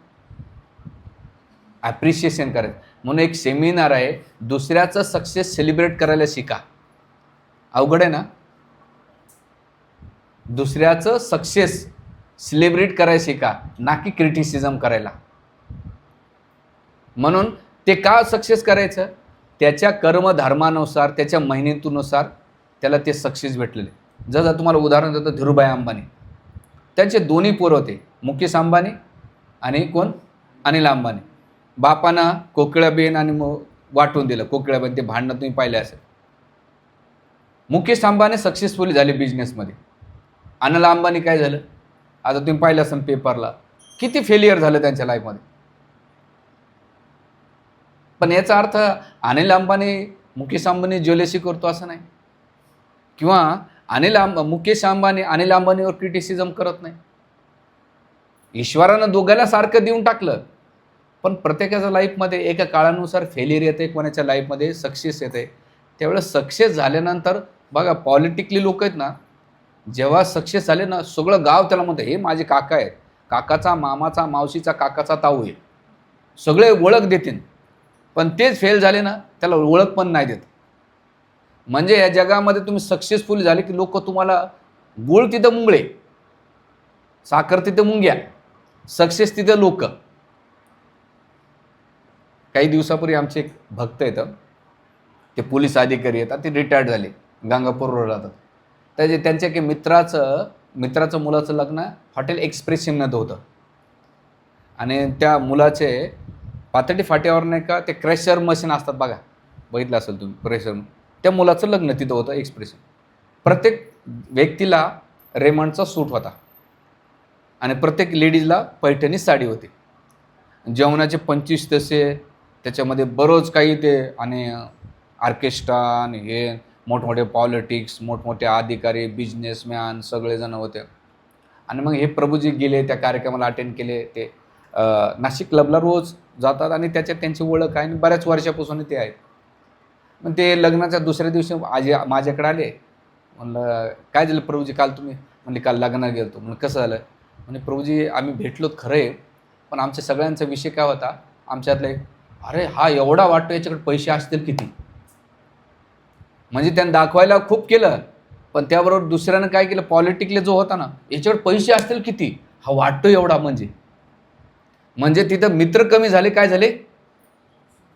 ॲप्रिशिएशन करायचं. म्हणून एक सेमिनार आहे, दुसऱ्याचं सक्सेस सेलिब्रेट करायला शिका. अवघड आहे ना. दुसऱ्याचं सक्सेस सेलिब्रेट करायला शिका, ना की क्रिटिसिझम करायला. म्हणून ते का सक्सेस करायचं, त्याच्या कर्मधर्मानुसार, त्याच्या मेहनतीनुसार त्याला ते सक्सेस भेटलेले. जसं तुम्हाला उदाहरण देतो, धीरूभाई अंबानी. त्यांचे दोन्ही पोरं होते, मुकेश अंबानी आणि कोण, अनिल अंबानी. बापानं कोकिळाबेन आणि वाटून दिलं. कोकिळाबेन ते भांडणं तुम्ही पाहिले असेल. मुकेश अंबानी सक्सेसफुली झाले बिझनेसमध्ये. अनिल अंबानी काय झालं, आता तुम्ही पाहिलं असेल पेपरला, किती फेलियर झालं त्यांच्या लाईफमध्ये. पण याचा अर्थ अनिल अंबानी मुकेश अंबानी ज्वेलसी करतो असं नाही. किंवा मुकेश अंबानी अनिल अंबानीवर क्रिटिसिझम करत नाही. ईश्वरानं दोघांना सारखं देऊन टाकलं, पण प्रत्येकाच्या लाईफमध्ये एका काळानुसार फेलियर येते, कोणाच्या लाईफमध्ये सक्सेस येते. त्यावेळेस सक्सेस झाल्यानंतर बघा पॉलिटिकली लोक आहेत ना, जेव्हा सक्सेस झाले ना, सगळं गाव त्याला म्हणतं हे माझे काका आहेत, काकाचा मामाचा मावशीचा काकाचा ताऊ आहे, सगळे ओळख देतील. पण तेच फेल झाले ना, त्याला ओळख पण नाही देत. म्हणजे या जगामध्ये तुम्ही सक्सेसफुल झाले की लोक तुम्हाला गुळ तिथं मुंगळे, साखर तिथं मुंग्या, सक्सेस तिथं लोक. काही दिवसापूर्वी आमचे एक भक्त येतं, ते पोलीस अधिकारी येतात, ते रिटायर्ड झाले, गंगापूरवर राहतात. तर त्यांच्या काही मित्राचं मुलाचं लग्न हॉटेल एक्सप्रेशनमध्ये होतं आणि त्या मुलाचे पातळी फाट्यावर नाही का ते क्रेशर मशीन असतात बघा, बघितलं असेल तुम्ही क्रेशर, त्या मुलाचं लग्न तिथं होतं एक्सप्रेशन. प्रत्येक व्यक्तीला रेमंडचा सूट होता आणि प्रत्येक लेडीजला पैठणी साडी होती. जेवणाचे 25 तसे, त्याच्यामध्ये बरोच काही ते, आणि ऑर्केस्ट्रा आणि हे मोठमोठे पॉलिटिक्स, मोठमोठे अधिकारी, बिझनेसमॅन सगळेजण होते. आणि मग हे प्रभूजी गेले, त्या कार्यक्रमाला अटेंड केले. ते नाशिक क्लबला रोज जातात आणि त्याच्यात त्यांची ओळख आहे आणि बऱ्याच वर्षापासून ते आहेत. मग ते लग्नाच्या दुसऱ्या दिवशी माझ्याकडे आले. म्हणलं काय झालं प्रभूजी काल तुम्ही? म्हणजे काल लग्नाला गेलतो. म्हणजे कसं झालं? म्हणजे प्रभूजी आम्ही भेटलोत खरं आहे, पण आमच्या सगळ्यांचा विषय काय होता, आमच्यातला एक, अरे हा एवढा वाटतो याच्याकडे पैसे असतील किती. म्हणजे त्यानं दाखवायला खूप केलं, पण त्याबरोबर दुसऱ्यानं काय केलं, पॉलिटिकली जो होता ना, याच्याकडे पैसे असतील किती, हा वाटतो एवढा. म्हणजे तिथं मित्र कमी झाले. काय झाले,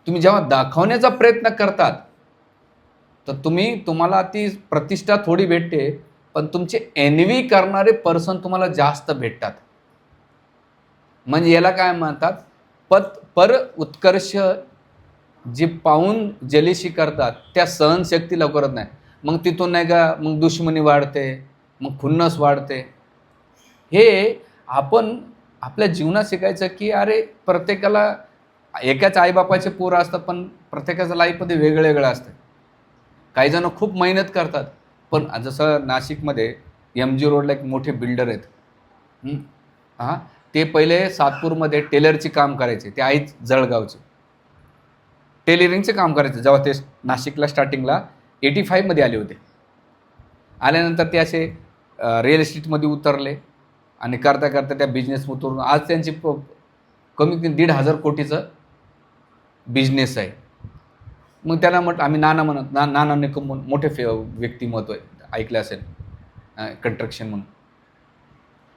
तुम्ही जेव्हा दाखवण्याचा प्रयत्न करतात तर तुम्हाला ती प्रतिष्ठा थोडी भेटते, पण तुमचे एनवी करणारे पर्सन तुम्हाला जास्त भेटतात. म्हणजे याला काय म्हणतात, पर उत्कर्ष जे पाहून जलिशी करतात त्या सहनशक्तीला करत नाही. मग तिथून नाही का, मग दुश्मनी वाढते, मग खुन्नस वाढते. हे आपण आपल्या जीवनात शिकायचं की अरे प्रत्येकाला एकाच आईबापाचे पोरं असतात, पण प्रत्येकाचं लाईफमध्ये वेगळं वेगळं असतं. काही जण खूप मेहनत करतात, पण जसं नाशिकमध्ये MG रोडला एक मोठे बिल्डर आहेत, ते पहिले सातपूरमध्ये टेलरचे काम करायचे. ते आहेत जळगावचे, टेलरिंगचे काम करायचे. जेव्हा ते नाशिकला स्टार्टिंगला 85मध्ये आले होते. आल्यानंतर ते असे रिअल इस्टेटमध्ये उतरले आणि करता करता त्या बिझनेस उतरून आज त्यांची कमीत कमी 1,500 कोटीचं बिझनेस आहे. मग त्याला आम्ही नाना म्हणत, नाना निकम मोठे व्यक्तिमत्व आहे, ऐकलं असेल, कंस्ट्रक्शन म्हणून.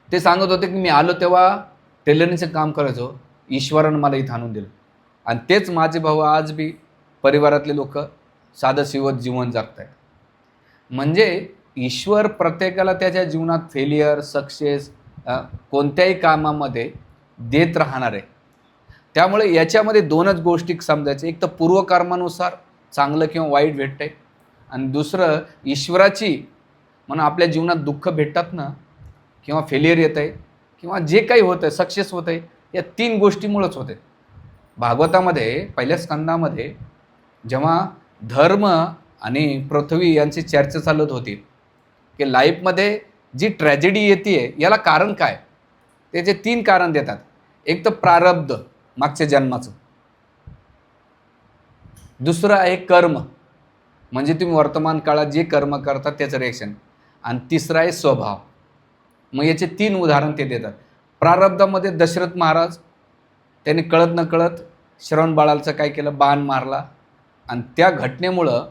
ते सांगत होते की मी आलो तेव्हा टेलरिंगचं काम करायचो, ईश्वरानं मला इथं आणून दिलं. आणि तेच माझे भाऊ आज बी परिवारातले लोक साधं शिवत जीवन जगत आहेत. म्हणजे ईश्वर प्रत्येकाला त्याच्या जीवनात फेलियर सक्सेस कोणत्याही कामामध्ये देत राहणार आहे. त्यामुळे याच्यामध्ये दोनच गोष्टी समजायच्या, एक तर पूर्वकर्मानुसार चांगलं किंवा वाईट भेटतंय, आणि दुसरं ईश्वराची म्हणून आपल्या जीवनात दुःख भेटतात ना, किंवा फेलियर येत आहे, किंवा जे काही होतं आहे सक्सेस होतं आहे, या 3 गोष्टीमुळंच होते. भागवतामध्ये पहिल्या स्कंदामध्ये जेव्हा धर्म आणि पृथ्वी यांची चर्चा चालत होती की लाईफमध्ये जी ट्रॅजेडी येते याला कारण काय, त्याचे 3 कारण देतात. एक तर प्रारब्ध, मागच्या जन्माचं. दुसरं आहे कर्म, म्हणजे तुम्ही वर्तमान काळात जे कर्म करतात त्याचं रिएक्शन. आणि तिसरं आहे स्वभाव. मग याचे 3 उदाहरण ते देतात. प्रारब्धामध्ये दशरथ महाराज त्यांनी कळत न कळत श्रवण बाळाचं काय केलं, बाण मारला, आणि त्या घटनेमुळं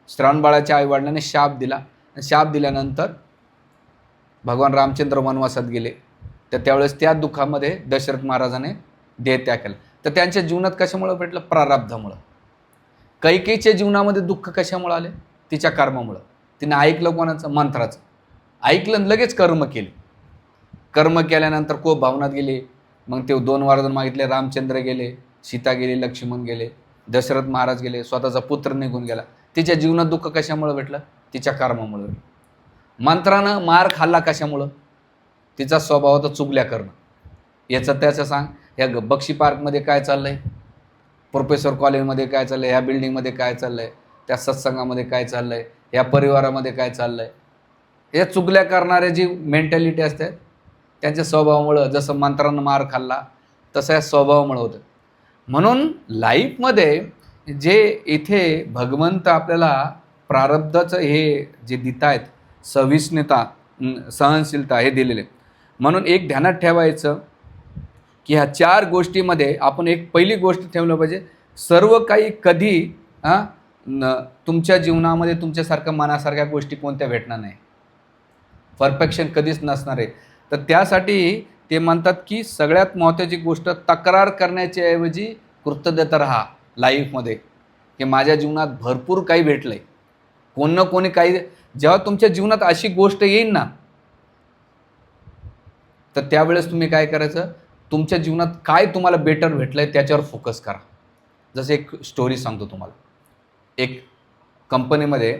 श्रवण बाळाच्या आईवडिलांनी शाप दिला. शाप दिल्यानंतर भगवान रामचंद्र वनवासात गेले. तर त्यावेळेस त्या दुःखामध्ये दशरथ महाराजाने देहत्याग केला. तर त्यांच्या जीवनात कशामुळं भेटलं, प्रारब्धामुळं. कैकेयीच्या जीवनामध्ये दुःख कशामुळं आले, तिच्या कर्मामुळं. तिने ऐकलं कोणाचं, मंत्राचं ऐकलं, लगेच कर्म केले. कर्म केल्यानंतर खूप भावनात गेले. मग ते 2 वरदान मागितले, रामचंद्र गेले, सीता गेली, लक्ष्मण गेले, दशरथ महाराज गेले, स्वतःचा पुत्र निघून गेला. तिच्या जीवनात दुःख कशामुळं भेटलं, तिच्या कर्मामुळं. मंत्रानं मार खाल्ला कशामुळं, तिचा स्वभाव होता चुगल्या करणं. याचं त्याचं सांग. ह्या बक्षी पार्कमध्ये काय चाललं आहे, प्रोफेसर कॉलेजमध्ये काय चाललं आहे, ह्या बिल्डिंगमध्ये काय चाललं आहे, त्या सत्संगामध्ये काय चाललं आहे, या परिवारामध्ये काय चाललं आहे. या चुगल्या करणाऱ्या जी मेंटॅलिटी असते त्यांच्या स्वभावामुळं, जसं मंत्रांना मार खाल्ला तसं या स्वभावामुळं होतं. म्हणून लाईफमध्ये जे इथे भगवंत आपल्याला प्रारब्धाचं हे जे देत आहेत, सहिष्णुता, सहनशीलता हे दिलेले. म्हणून एक ध्यानात ठेवायचं की ह्या 4 गोष्टीमध्ये आपण एक पहिली गोष्ट ठेवलं पाहिजे, सर्व काही कधी तुमच्या जीवनामध्ये तुमच्यासारखं मनासारख्या गोष्टी कोणत्या भेटणार नाही. परफेक्शन कधीच नसणार आहे. तर त्यासाठी ते म्हणतात की सगळ्यात महत्त्वाची गोष्ट तक्रार करण्याच्या ऐवजी कृतज्ञता राहा लाईफमध्ये, की माझ्या जीवनात भरपूर काही भेटलं आहे. कोण ना कोणी काही, जेव्हा तुमच्या जीवनात अशी गोष्ट येईल ना, तर त्यावेळेस तुम्ही काय करायचं, तुमच्या जीवनात काय तुम्हाला बेटर भेटलं आहे त्याच्यावर फोकस करा. जसं एक स्टोरी सांगतो तुम्हाला. एक कंपनीमध्ये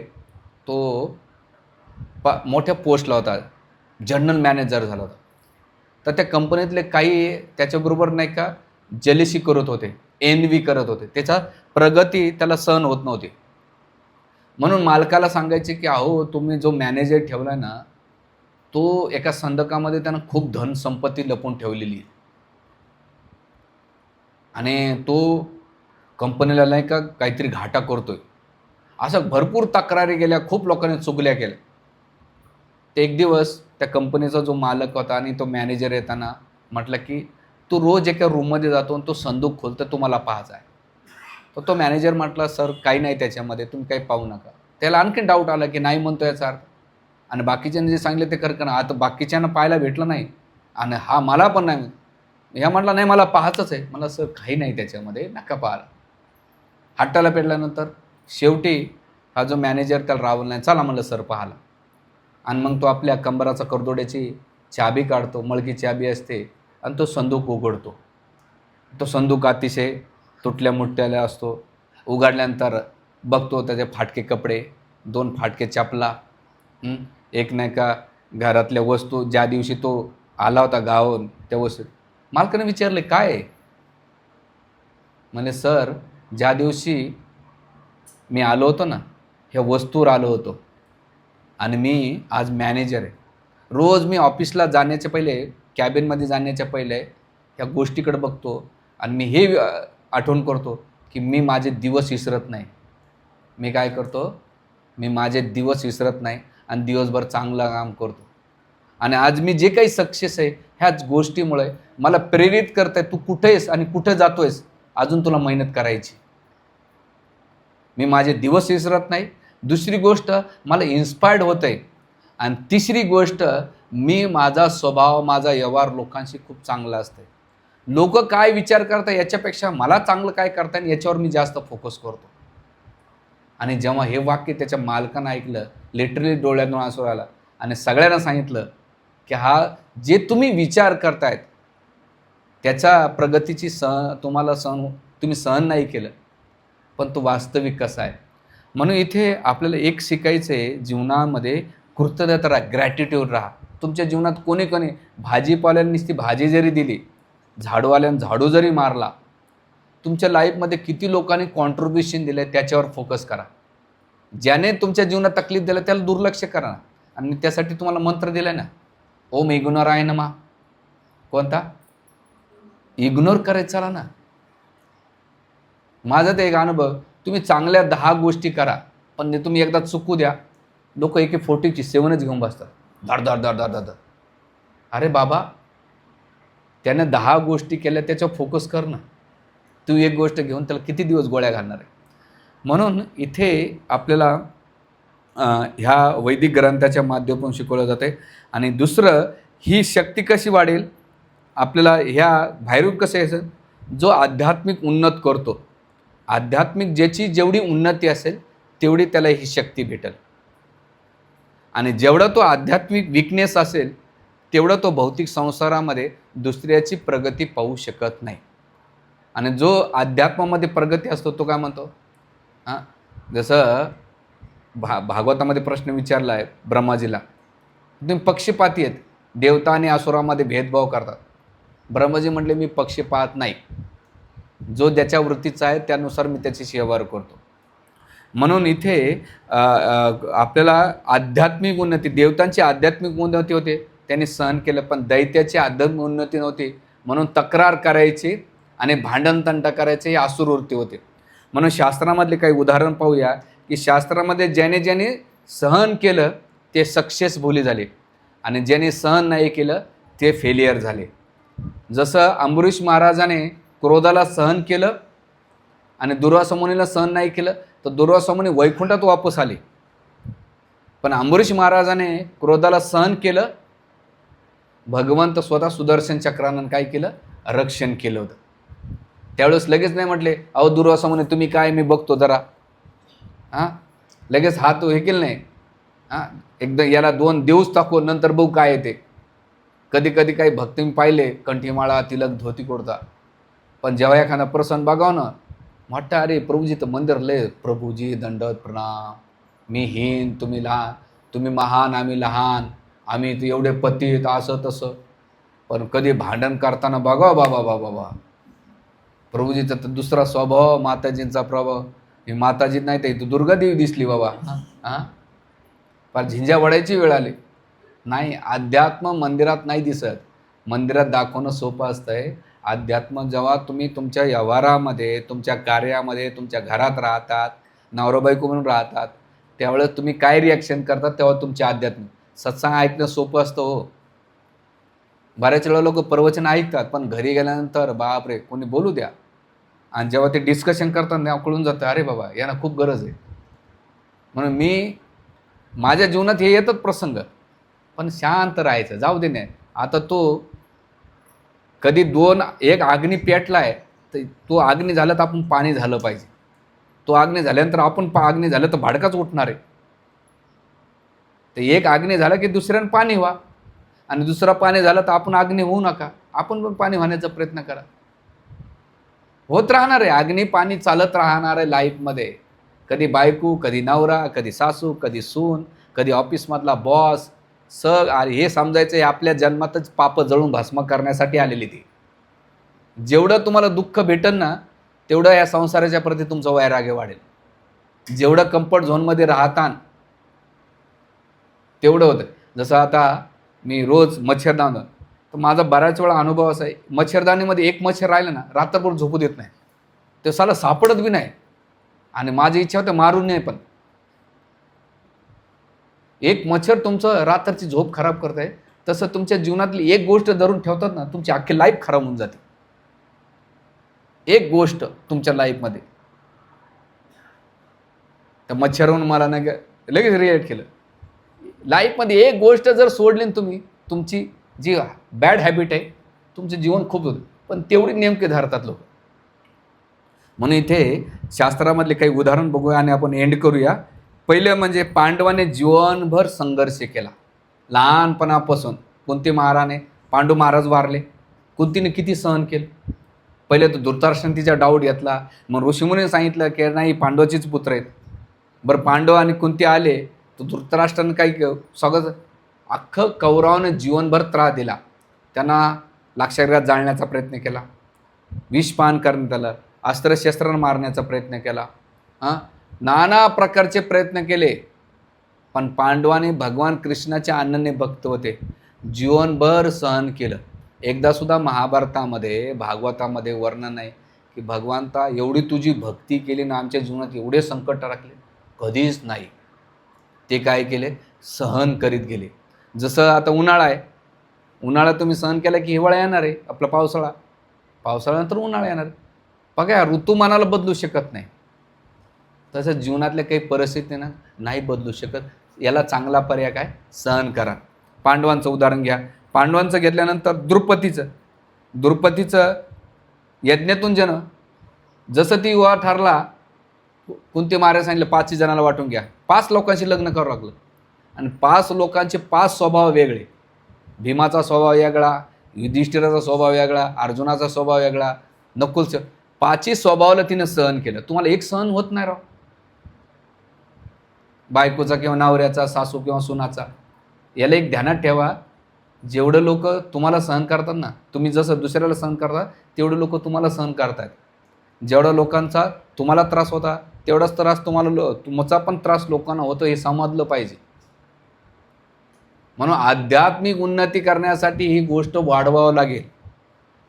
तो मोठ्या पोस्टला होता, जनरल मॅनेजर झाला होता. तर त्या कंपनीतले काही त्याच्याबरोबर नाही का जेलसी करत होते, एनव्ही करत होते. त्याचा प्रगती त्याला सहन होत नव्हती. म्हणून मालकाला सांगायचे की अहो, तुम्ही जो मॅनेजर ठेवला ना, तो एका संदकामध्ये त्यानं खूप धनसंपत्ती लपवून ठेवलेली आहे आणि तो कंपनीला नाही का काहीतरी घाटा करतोय. असं भरपूर तक्रारी गेल्या, खूप लोकांनी चुगल्या केल्या. ते एक दिवस त्या कंपनीचा जो मालक होता आणि तो मॅनेजर येताना म्हटलं की तू रोज एका रूममध्ये जातो आणि तो संदूक खोलतो, तुम्हाला पाहायचा आहे. तर तो मॅनेजर म्हटला, सर काही नाही त्याच्यामध्ये, तुम्ही काही पाहू नका. त्याला आणखीन डाऊट आला की नाही म्हणतो याचा अर्थ, आणि बाकीच्यांनी जे सांगितले ते खरं का ना. आता बाकीच्यांना पाहायला भेटलं नाही आणि हा मला पण नाही. ह्या म्हटला नाही मला पाहायचंच आहे. मला सर काही नाही त्याच्यामध्ये, नका पाहायला. हट्टाला पेटल्यानंतर शेवटी हा जो मॅनेजर त्याला रावला नाही. चला म्हणलं सर पाहायला. आणि मग तो आपल्या कंबराचा करदोड्याची चाबी काढतो, मळकी चाबी असते, आणि तो संदूक उघडतो. तो संदूक अतिशय तुटल्या मुठ्याला असतो. उघडल्यानंतर बघतो त्याचे फाटके कपडे, 2 फाटके चपला, एक नाही का घरातल्या वस्तू, ज्या दिवशी तो आला होता गावाहून त्या वस्तू. मालकाने विचारले काय आहे? म्हणे सर, ज्या दिवशी मी आलो होतो ना, ह्या वस्तूवर आलो होतो आणि मी आज मॅनेजर आहे. रोज मी ऑफिसला जाण्याच्या पहिले, कॅबिनमध्ये जाण्याच्या पहिले ह्या गोष्टीकडे बघतो आणि मी हे आठवण करतो की मी माझे दिवस विसरत नाही. मी काय करतो, मी माझे दिवस विसरत नाही आणि दिवसभर चांगलं काम करतो. आणि आज मी जे काही सक्सेस आहे ह्याच गोष्टीमुळे मला प्रेरित करत आहे, तू कुठे आहेस आणि कुठे जातो आहेस, अजून तुला मेहनत करायची. मी माझे दिवस विसरत नाही. दुसरी गोष्ट, मला इन्स्पायर्ड होतं आहे. आणि तिसरी गोष्ट, मी माझा स्वभाव, माझा व्यवहार लोकांशी खूप चांगला असते. लोक काय विचार करतात याच्यापेक्षा मला चांगलं काय करता येईल याच्यावर मी जास्त फोकस करतो. आणि जेव्हा हे वाक्य त्याच्या मालकानं ऐकलं, लिटरली डोळ्यातून आसू आला आणि सगळ्यांना सांगितलं की हा जे तुम्ही विचार करतायत त्याच्या प्रगतीची तुम्हाला तुम्ही सहन नाही केलं, पण तो वास्तविक कसा आहे. म्हणून इथे आपल्याला एक शिकायचं आहे, जीवनामध्ये कृतज्ञता राहा, ग्रॅटिट्यूड राहा. तुमच्या जीवनात कोणी भाजीपाल्यांनी ती भाजी जरी दिली, झाडूवाल्यानं झाडू जरी मारला, तुमच्या लाईफमध्ये किती लोकांनी कॉन्ट्रीब्युशन दिलं त्याच्यावर फोकस करा. ज्याने तुमच्या जीवनात तकलीफ दिलं त्याला दुर्लक्ष करा. आणि त्यासाठी तुम्हाला मंत्र दिला ना, ओम इग्नोर आहे ना मा, कोणता इग्नोर करायचा ना. माझा ते एक अनुभव, तुम्ही चांगल्या 10 गोष्टी करा, पण तुम्ही एकदा चुकू द्या, लोक AK-47ची 7च घेऊन बसतात, धड धड धड धड धड. अरे बाबा, त्याने 10 गोष्टी केल्या, त्याच्यावर फोकस कर ना. तू एक गोष्ट घेऊन त्याला किती दिवस गोळ्या घालणार आहे. म्हणून इथे आपल्याला ह्या वैदिक ग्रंथाच्या माध्यमातून शिकवलं जाते. आणि दुसरं, ही शक्ती कशी वाढेल आपल्याला, ह्या बाहेरून कसं यायचं, जो आध्यात्मिक उन्नत करतो, आध्यात्मिक ज्याची जेवढी उन्नती असेल तेवढी त्याला ही शक्ती भेटेल. आणि जेवढा तो आध्यात्मिक विकनेस असेल तेवढा तो भौतिक संसारामध्ये दुसऱ्याची प्रगती पाहू शकत नाही. आणि जो अध्यात्मामध्ये प्रगती असतो तो काय म्हणतो, जसं भागवतामध्ये प्रश्न विचारला आहे ब्रह्माजीला, तुम्ही पक्षपाती आहेत, देवता आणि असुरामध्ये भेदभाव करतात. ब्रह्माजी म्हटले मी पक्षपात नाही, जो ज्याच्या वृत्तीचा आहे त्यानुसार मी त्याच्याशी व्यवहार करतो. म्हणून इथे आपल्याला आध्यात्मिक उन्नती, देवतांची आध्यात्मिक उन्नती होते, त्यांनी सहन केलं, पण दैत्याची आध्यात्मिक उन्नती नव्हती. म्हणून तक्रार करायची आणि भांडणतंटा करायचे हे आसुर वृत्ती होते. म्हणून शास्त्रामधले काही उदाहरण पाहूया की शास्त्रामध्ये ज्याने ज्याने सहन केलं ते सक्सेसफुली झाले आणि ज्याने सहन नाही केलं ते फेलियर झाले. जसं अंबरीश महाराजाने क्रोधाला सहन केलं आणि दुर्वासा मुनीला सहन नाही केलं तर दुर्वासा मुनी वैकुंठात वापस आले. पण अंबरीश महाराजाने क्रोधाला सहन केलं, भगवंत स्वतः सुदर्शन चक्रानं काय केलं, रक्षण केलं होतं. त्यावेळेस लगेच नाही म्हटले अहो दुर्वासा मुनी तुम्ही काय, मी बघतो जरा, लगेच हात हे केलं नाही. एकदा याला 2 दिवस टाकू नंतर बघू काय येते. कधी कधी काही भक्ती पाहिले कंठीमाळा तिलक धोती कुर्ता, पण जेव्हा एखादा प्रसंग बघाव ना म्हटतं अरे प्रभूजी तर मंदिर लय, प्रभूजी दंडवत प्रणाम, मी हीन तुम्ही लहान, तुम्ही महान आम्ही लहान, आम्ही ते एवढे पतित असं तसं. पण कधी भांडण करताना बघा बाबा बाबा बाबा प्रभूजीचा तर दुसरा स्वभाव, माताजींचा प्रभाव. ही माताजी नाही तर इथं दुर्गादेवी दिसली बाबा. पण झिंजा वडायची वेळ आली नाही. अध्यात्म मंदिरात नाही दिसत, मंदिरात दाखवणं सोपं असतंय. अध्यात्म जेव्हा तुम्ही तुमच्या व्यवहारामध्ये, तुमच्या कार्यामध्ये, तुमच्या घरात राहतात, नवरा बायको म्हणून राहतात, त्यावेळेस तुम्ही काय रिॲक्शन करतात तेव्हा तुमचे अध्यात्म. सत्संग ऐकणं सोपं असतं हो. बऱ्याच वेळा लोक प्रवचन ऐकतात पण घरी गेल्यानंतर बापरे कोणी बोलू द्या, आणि जेव्हा ते डिस्कशन करतात तेव्हा कळून जातं अरे बाबा यांना खूप गरज आहे. म्हणून मी माझ्या जीवनात हे येतात प्रसंग, पण शांत राहायचं, जाऊ दे नाही. आता तो कधी एक अग्नी पेटलाय तर तो अग्नी झाला तर आपण पाणी झालं पाहिजे. तो अग्नी झाल्यानंतर आपण अग्नी झालं तर भाडकाच उठणार आहे. तर एक अग्नी झाला की दुसऱ्यानं पाणी व्हा, आणि दुसरा पाणी झाला तर आपण अग्नी होऊ नका, आपण पण पाणी होण्याचा प्रयत्न करा. होत राहणार आहे अग्नी पाणी, चालत राहणार आहे लाईफमध्ये. कधी बायको, कधी नवरा, कधी सासू, कधी सून, कधी ऑफिसमधला बॉस. हे समजायचं हे आपल्या जन्मातच पाप जळून भस्म करण्यासाठी आलेली ती. जेवढं तुम्हाला दुःख भेटेल ना तेवढं या संसाराच्या प्रती तुमचं वैराग्य वाढेल. जेवढं कम्फर्ट झोनमध्ये राहता तेवढं होतं. जसं आता मी रोज मच्छरदाणी, तर माझा बऱ्याच वेळा अनुभव असा आहे, मच्छरदाणीमध्ये एक मच्छर राहिलं ना रात्रभर झोपू देत नाही, ते साला सापडत बी नाही, आणि माझी इच्छा होते मारून नाही, पण एक मच्छर तुमचं रात्रची झोप खराब करत आहे. तसं तुमच्या जीवनातली एक गोष्ट धरून ठेवतात ना तुमची अख्खी लाईफ खराब होऊन जाते. एक गोष्ट तुमच्या लाईफमध्ये, तर मच्छरहून मला नाही लगेच रिएक्ट केलं. लाईफमध्ये एक गोष्ट जर सोडली तुम्ही, तुमची जी बॅड हॅबिट आहे, तुमचं जीवन खूप होतं, पण तेवढी नेमके धरतात लोक. म्हणून इथे शास्त्रामधले काही उदाहरण बघूया आणि आपण एंड करूया. पहिलं म्हणजे पांडवाने जीवनभर संघर्ष केला. लहानपणापासून कुंती महाराने, पांडू महाराज वारले, कुंतीने किती सहन केलं. पहिले तर धृतराष्ट्राने तिचा डाऊट घेतला, मग ऋषीमुनीने सांगितलं की नाही पांडवाचीच पुत्र आहेत. बरं पांडव आणि कुंती आले तर धृतराष्ट्रानं काही सगळं अख्खं कौरवाने जीवनभर त्रास दिला. त्यांना लाक्षागृहात जाळण्याचा प्रयत्न केला, विषपान करण्यात आलं, अस्त्रशस्त्रानं मारण्याचा प्रयत्न केला, नाना प्रकारचे प्रयत्न केले. पण पांडवाने भगवान कृष्णाच्या अनन्य भक्त होते, जीवनभर सहन केलं. एकदा सुद्धा महाभारतामध्ये, भागवतामध्ये वर्णन आहे की भगवंता एवढी तुझी भक्ती केली ना, आमच्या जीवनात एवढे संकट टाकले, कधीच नाही. ते काय केले, सहन करीत गेले. जसं आता उन्हाळा आहे, उन्हाळा तुम्ही सहन केला की हिवाळा येणार आहे, आपला पावसाळा, पावसाळ्यानंतर उन्हाळा येणार आहे. बघा ऋतुमानाला बदलू शकत नाही, तसं जीवनातल्या काही परिस्थिती ना नाही बदलू शकत. याला चांगला पर्याय काय, सहन करा. पांडवांचं उदाहरण घ्या. पांडवांचं घेतल्यानंतर द्रुपदीचं यज्ञातून जन, जसं ती विवाह ठरला, कुंती महाराज सांगितलं 5 जणाला वाटून घ्या. 5 लोकांशी लग्न करावं लागलं, आणि 5 लोकांचे 5 स्वभाव वेगळे. भीमाचा स्वभाव वेगळा, युधिष्ठिराचा स्वभाव वेगळा, अर्जुनाचा स्वभाव वेगळा, नकुलचं. 5ही स्वभावाला तिनं सहन केलं. तुम्हाला एक सहन होत नाही राव, बायकोचा किंवा नवऱ्याचा, सासू किंवा सुनाचा. याला एक ध्यानात ठेवा, जेवढं लोक तुम्हाला सहन करतात ना, तुम्ही जसं दुसऱ्याला सहन करता तेवढे लोक तुम्हाला सहन करतात. जेवढा लोकांचा तुम्हाला त्रास होता तेवढाच त्रास तुम्हाला तुमचा पण त्रास लोकांना होतो हे समजलं पाहिजे. म्हणून आध्यात्मिक उन्नती करण्यासाठी ही गोष्ट वाढवावं लागेल.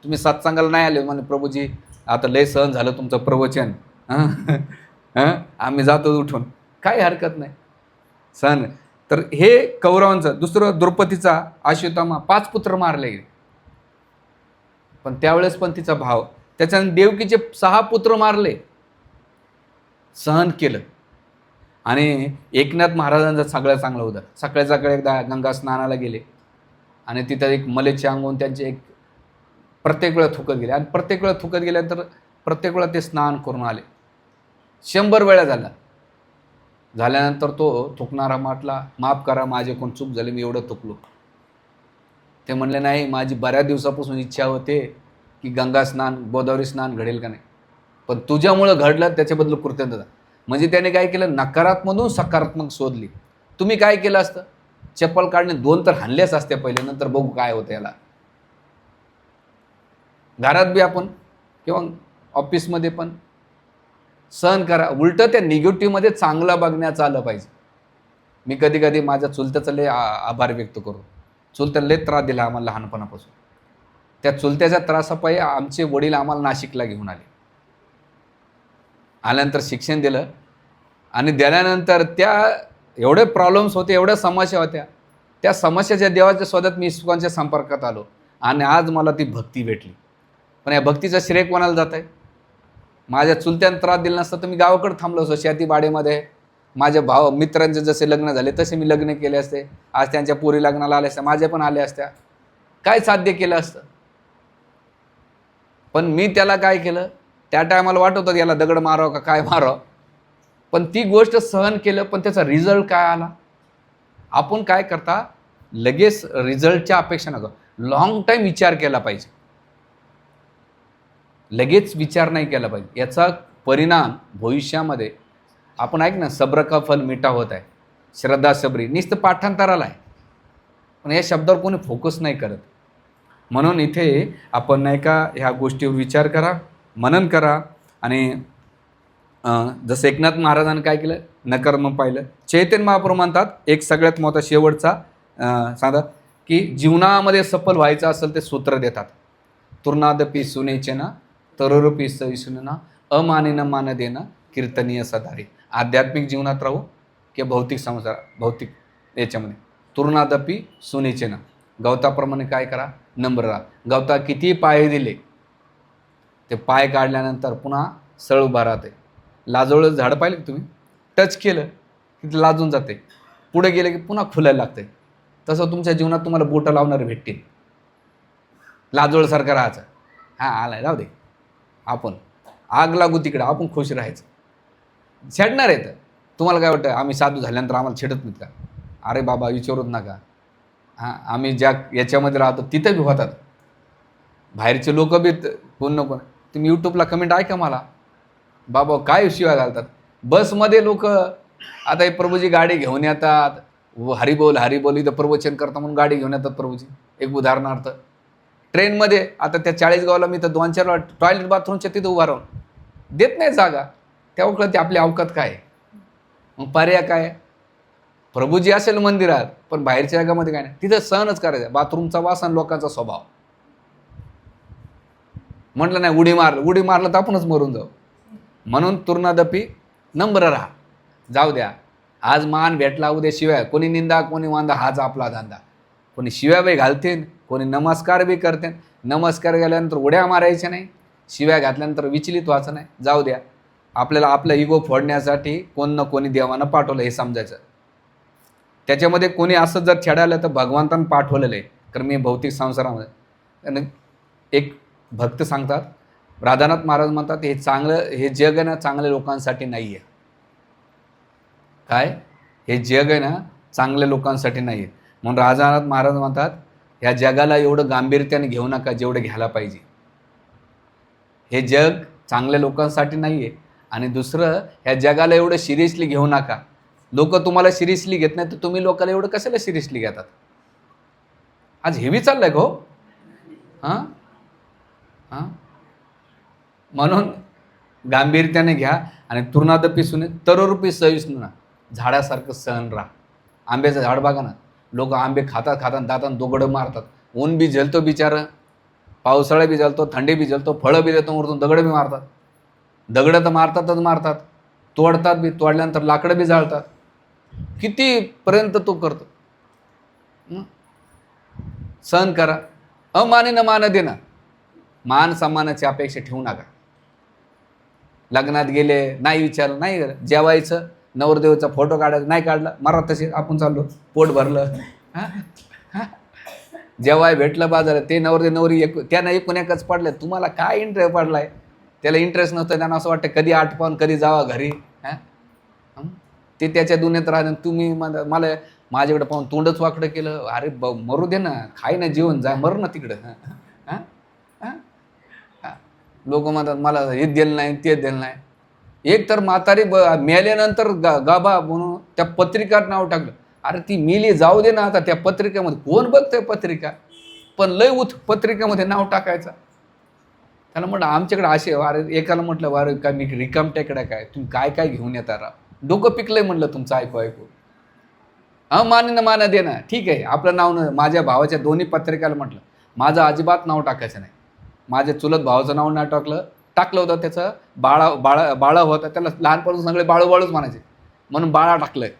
तुम्ही सत्संगाला नाही आले म्हणे प्रभूजी आता लय सहन झालं तुमचं प्रवचन, आम्ही जातो उठून, काही हरकत नाही, सहन. तर हे कौरवांचं. दुसरं द्रौपदीचा अश्वत्थामा 5 पुत्र मारले गेले, पण त्यावेळेस पण तिचा भाव. त्याच्यानं देवकीचे 6 पुत्र मारले, सहन केलं. आणि एकनाथ महाराजांचं सगळ्यात चांगलं होतं. सकाळी सकाळी एकदा गंगा स्नानाला गेले आणि तिथं एक मलेच्छ अंगून त्यांचे एक प्रत्येक वेळा थुकत गेले, आणि प्रत्येक वेळा थुकत गेल्यानंतर प्रत्येक वेळा ते स्नान करून आले. 100 वेळा झाल्यानंतर तो थुकणारा म्हटला, माफ करा माझ्याकडून चूक झाली, मी एवढं थुकलो. ते म्हणले नाही, माझी बऱ्याच दिवसापासून इच्छा होते की गंगा स्नान गोदावरी स्नान घडेल का नाही, पण तुझ्यामुळं घडलं, त्याच्याबद्दल कृतज्ञता. म्हणजे त्याने काय केलं, नकारात्मकमधून सकारात्मक शोधली. तुम्ही काय केलं असतं, चप्पल काढणे 2 तर हाणलेच असते पहिले, नंतर बघू काय होतं याला. घरात बी आपण किंवा ऑफिसमध्ये पण सहन करा. उलटं त्या निगेटिव्हमध्ये चांगलं बघण्याचं आलं पाहिजे. मी कधी कधी माझ्या चुलत्याचं लय आभार व्यक्त करू. चुलत्याला लय त्रास दिला आम्हाला लहानपणापासून. त्या चुलत्याच्या त्रासापायी आमचे वडील आम्हाला नाशिकला घेऊन आल्यानंतर शिक्षण दिलं, आणि दिल्यानंतर त्या एवढे प्रॉब्लेम्स होते, एवढ्या समस्या होत्या. त्या समस्याच्या देवाच्या शोधात मी इस्कॉनच्या संपर्कात आलो, आणि आज मला ती भक्ती भेटली. पण या भक्तीचं श्रेय कोणाला जात आहे? माझ्या चुलत्यानं त्रास दिला नसता तर मी गावाकडे थांबलो असतो, शेतीबाडीमध्ये. माझ्या मित्रांचे जसे लग्न झाले तसे मी लग्न केले असते. आज त्यांच्या पोरी लग्नाला आल्या असत्या, माझ्या पण आल्या असत्या. काय साध्य केलं असतं? पण मी त्याला काय केलं, त्या टायमाला वाटत होतं याला दगड मारावं का काय मारावं, पण ती गोष्ट सहन केलं. पण त्याचा रिझल्ट काय आला? आपण काय करता, लगेच रिझल्टच्या अपेक्षा नका, लॉंग टाईम विचार केला पाहिजे. लगेच विचार नाही केला पाहिजे. याचा परिणाम भविष्यामध्ये आपण ऐक ना, सब्र का फल मिठा होत आहे, श्रद्धा सबरी नुसतं पाठांतराला आहे, पण या शब्दावर कोणी फोकस नाही करत. म्हणून इथे आपण नाही का ह्या गोष्टीवर विचार करा, मनन करा. आणि जसं एकनाथ महाराजांनी काय केलं, नकर्म पाहिलं. चैतन्य महाप्रभू म्हणतात एक सगळ्यात मोठा शेवटचा सांगा की जीवनामध्ये सफल व्हायचं असेल ते सूत्र देतात. तुर्नादपी सुनेचे ना तरोरूपी सविसुना अमानेन मान देणं कीर्तनीय सदारी. आध्यात्मिक जीवनात राहू किंवा भौतिक संसार भौतिक याच्यामध्ये तुर्नादपी सुनेचे ना, गवताप्रमाणे काय करा, नम्र राहा. गवता किती पाय दिले, ते पाय काढल्यानंतर पुन्हा सळ उभा राहते. लाजवळ झाड पाहिलं की तुम्ही, टच केलं की ते लाजून जाते, पुढे गेले की पुन्हा खुलायला लागते. तसं तुमच्या जीवनात तुम्हाला बोटं लावणारे भेटतील. लाजवळसारखं राहायचं, हां आलाय जाऊ दे, आपण आग लागू तिकडे, आपण खुश राहायचं. छेडणार आहेत तुम्हाला. काय वाटतं आम्ही साधू झाल्यानंतर आम्हाला छेडत नाहीत का? अरे बाबा विचारूच नका. हां, आम्ही ज्या याच्यामध्ये राहतो तिथे बी होतात बाहेरचे लोक बी, कोण नको. तुम्ही यूट्यूबला कमेंट ऐका मला, बाबा काय शिवाय घालतात. बसमध्ये लोक आता हे प्रभूजी गाडी घेऊन येतात, हरिबोल हरिबोल इथं प्रवचन करता म्हणून गाडी घेऊन येतात प्रभूजी. एक उदाहरणार्थ ट्रेनमध्ये आता त्या 40 गावाला मी तर 2-4 टॉयलेट बाथरूमच्या तिथं उभा राहून देत नाही जागा. तेव्हा कळते आपली अवकात काय आहे. मग पर्याय काय? प्रभूजी असेल मंदिरात पण बाहेरच्या जगामध्ये काय नाही, तिथं सहनच करायचं. बाथरूमचा वास आणि लोकांचा स्वभाव. म्हटलं नाही उडी मारलं तर आपणच मरून जाऊ. म्हणून तुर्नादपी नम्र राहा, जाऊ द्या. आज मान भेटला, उद्या शिव्या. कोणी निंदा कोणी वांदा, हाच आपला धंदा. कोणी शिव्या बी घालते, कोणी नमस्कार बी करते. नमस्कार केल्यानंतर उड्या मारायच्या नाही, शिव्या घातल्यानंतर विचलित व्हायचं नाही. जाऊ द्या, आपल्याला आपलं इगो फोडण्यासाठी कोण ना कोणी देवानं पाठवलं हे समजायचं. त्याच्यामध्ये कोणी असं जर छेडायला तर भगवंतानं पाठवलेलं आहे. कारण मी भौतिक संसारामध्ये एक भक्त सांगतात, राधानाथ महाराज म्हणतात हे चांगलं, हे जग आहे ना चांगल्या लोकांसाठी नाही आहे. काय? हे जग आहे ना चांगल्या लोकांसाठी नाही आहे. म्हणून राधानाथ महाराज म्हणतात ह्या जगाला एवढं गांभीर्याने घेऊ नका जेवढं घ्यायला पाहिजे. हे जग चांगल्या लोकांसाठी नाही आहे. आणि दुसरं, ह्या जगाला एवढं सिरियसली घेऊ नका. लोक तुम्हाला सिरियसली घेत नाही तर तुम्ही लोकांना एवढं कशाला सिरियसली घेतात? आज हेवी चाललंय का हो? हां हां. म्हणून गांभीर्याने घ्या आणि तृणादपी सुने तरोरूपी सहिष्णुना, झाडासारखं सहन राहा. आंब्याचं झाड बघा ना, लोक आंबे खातात खातात दातात दोघडं मारतात. ऊन बी झेलतो बिचारं, पावसाळा बी झेलतो, थंडी बी झेलतो, फळं बी देतो, वरतून दगडं बी मारतात. दगडं तर मारतातच मारतात, तोडतात बी, तोडल्यानंतर लाकडं बी जाळतात. कितीपर्यंत तो करतो. सहन करा. अमाने न मान देणं, मान सन्मानाची अपेक्षा ठेवू नका. लग्नात गेले नाही विचारलं, नाही जेवायचं, नवरदेवाचा फोटो काढायचा, नाही काढला मरा तसे आपण चाललो, पोट भरलं. जेवाय भेटलं बाजारात, ते नवरदेव नवरी त्यांना एकूण एकच पडलं, तुम्हाला काय इंटरेस्ट पडलाय? त्याला इंटरेस्ट नसतं, त्यांना असं वाटतं कधी आठवण कधी जावा घरी. ते त्याच्या दुनियेत राहत, तुम्ही मला माझ्याकडे पाहून तोंडच वाकडं केलं. अरे मरू दे ना, खाय ना, जेवण जा, मर ना तिकडं. लोक म्हणतात मला हे दिलं नाही ते दिलं नाही. एक तर म्हातारी मेल्यानंतर गाभा म्हणून त्या पत्रिकात नाव टाकलं. अरे ती मेली जाऊ दे ना, आता त्या पत्रिकेमध्ये कोण बघतंय पत्रिका, पण लय पत्रिकेमध्ये नाव टाकायचं. त्याला म्हटलं आमच्याकडे असे, अरे एकाला म्हटलं वारे काय मी रिकाम टेकड्या काय, तुम्ही काय काय घेऊन येता राव, डोकं पिकलंय म्हणलं तुमचं ऐकू ऐकू. माने माना दे ना, ठीक आहे आपलं नाव न. माझ्या भावाच्या दोन्ही पत्रिकाला म्हटलं माझं अजिबात नाव टाकायचं नाही. माझ्या चुलत भावाचं नाव नाही टाकलं होतं, त्याचं बाळा होता, त्याला लहानपासून सगळे बाळूच म्हणायचे, म्हणून बाळा टाकलंय.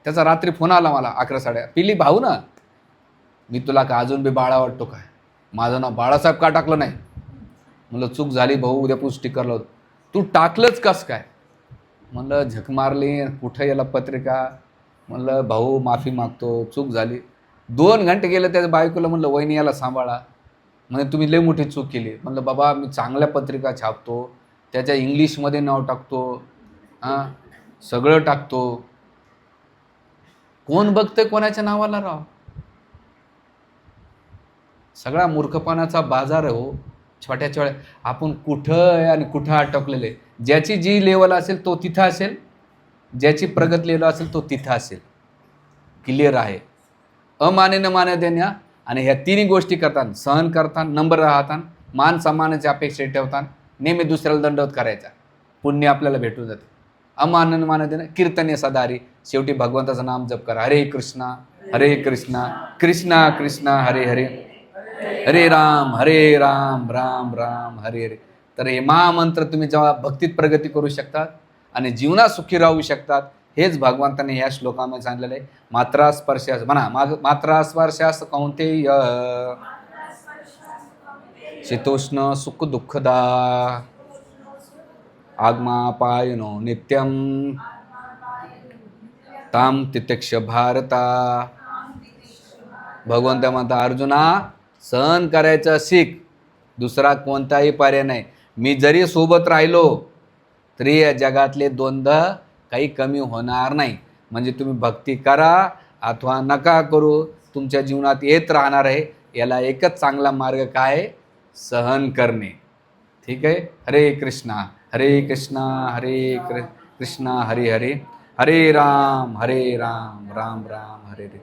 त्याचा रात्री फोन आला मला 11:30, पिली भाऊ ना, मी तुला का अजून बी बाळा वाटतो काय, माझं नाव बाळासाहेब का टाकलं नाही? म्हणलं चूक झाली भाऊ, उद्या स्टिकरला होतं. तू टाकलंच कस काय? म्हणलं झक मारली, कुठं याला पत्रिका. म्हणलं भाऊ माफी मागतो, चूक झाली. 2 घंटे गेले, त्याच्या बायकोला म्हणलं वहिनी याला सांभाळा. म्हणजे तुम्ही लय मोठी चूक केली. म्हणलं बाबा मी चांगल्या पत्रिका छापतो, त्याच्या इंग्लिशमध्ये नाव टाकतो, सगळं टाकतो, कोण बघतंय कोणाच्या नावाला राव? सगळा मूर्खपणाचा बाजार आहे हो. छोट्या छोट्या आपण कुठं आणि कुठं अटकलेले. ज्याची जी लेवल असेल तो तिथं असेल, ज्याची प्रगत लेवल असेल तो तिथं असेल. क्लिअर आहे. अमाने न मान देण्या आणि ह्या तिन्ही गोष्टी करतात, सहन करतात, नम्र राहतात, मान सन्मानाची अपेक्षा ठेवतात, नेहमी दुसऱ्याला दंडवत करायचा, पुण्य आपल्याला भेटून जाते. अमान न मान देणं, कीर्तने सदारी, शेवटी भगवंताचं नाम जप करा. हरे कृष्णा कृष्णा कृष्णा हरे हरे, हरे राम राम राम हरे हरे. तर हे महामंत्र तुम्ही जेव्हा भक्तीत प्रगती करू शकतात आणि जीवनात सुखी राहू शकतात, हेच भगवंताने ह्या श्लोकामध्ये सांगितलेलं आहे. मात्रा स्पर्शास म्हणा, मात्रा स्पर्शास कौंतेय शीतोष्ण सुख दुःखदा आगमापायनो नित्यम ताम तित्यक्ष भारता. भगवंत म्हणता अर्जुना, सहन करायचं शिक, दुसरा कोणताही पर्याय नाही. मी जरी सोबत राहिलो तरी या जगातले द्वंद्व काही कमी होणार नाही. म्हणजे तुम्ही भक्ती करा अथवा नका करू, तुमच्या जीवनात येत राहणार आहे. याला एकच चांगला मार्ग काय? सहन करणे. ठीक आहे. हरे कृष्णा हरे कृष्णा हरे हरे, हरे राम राम राम हरे हरे.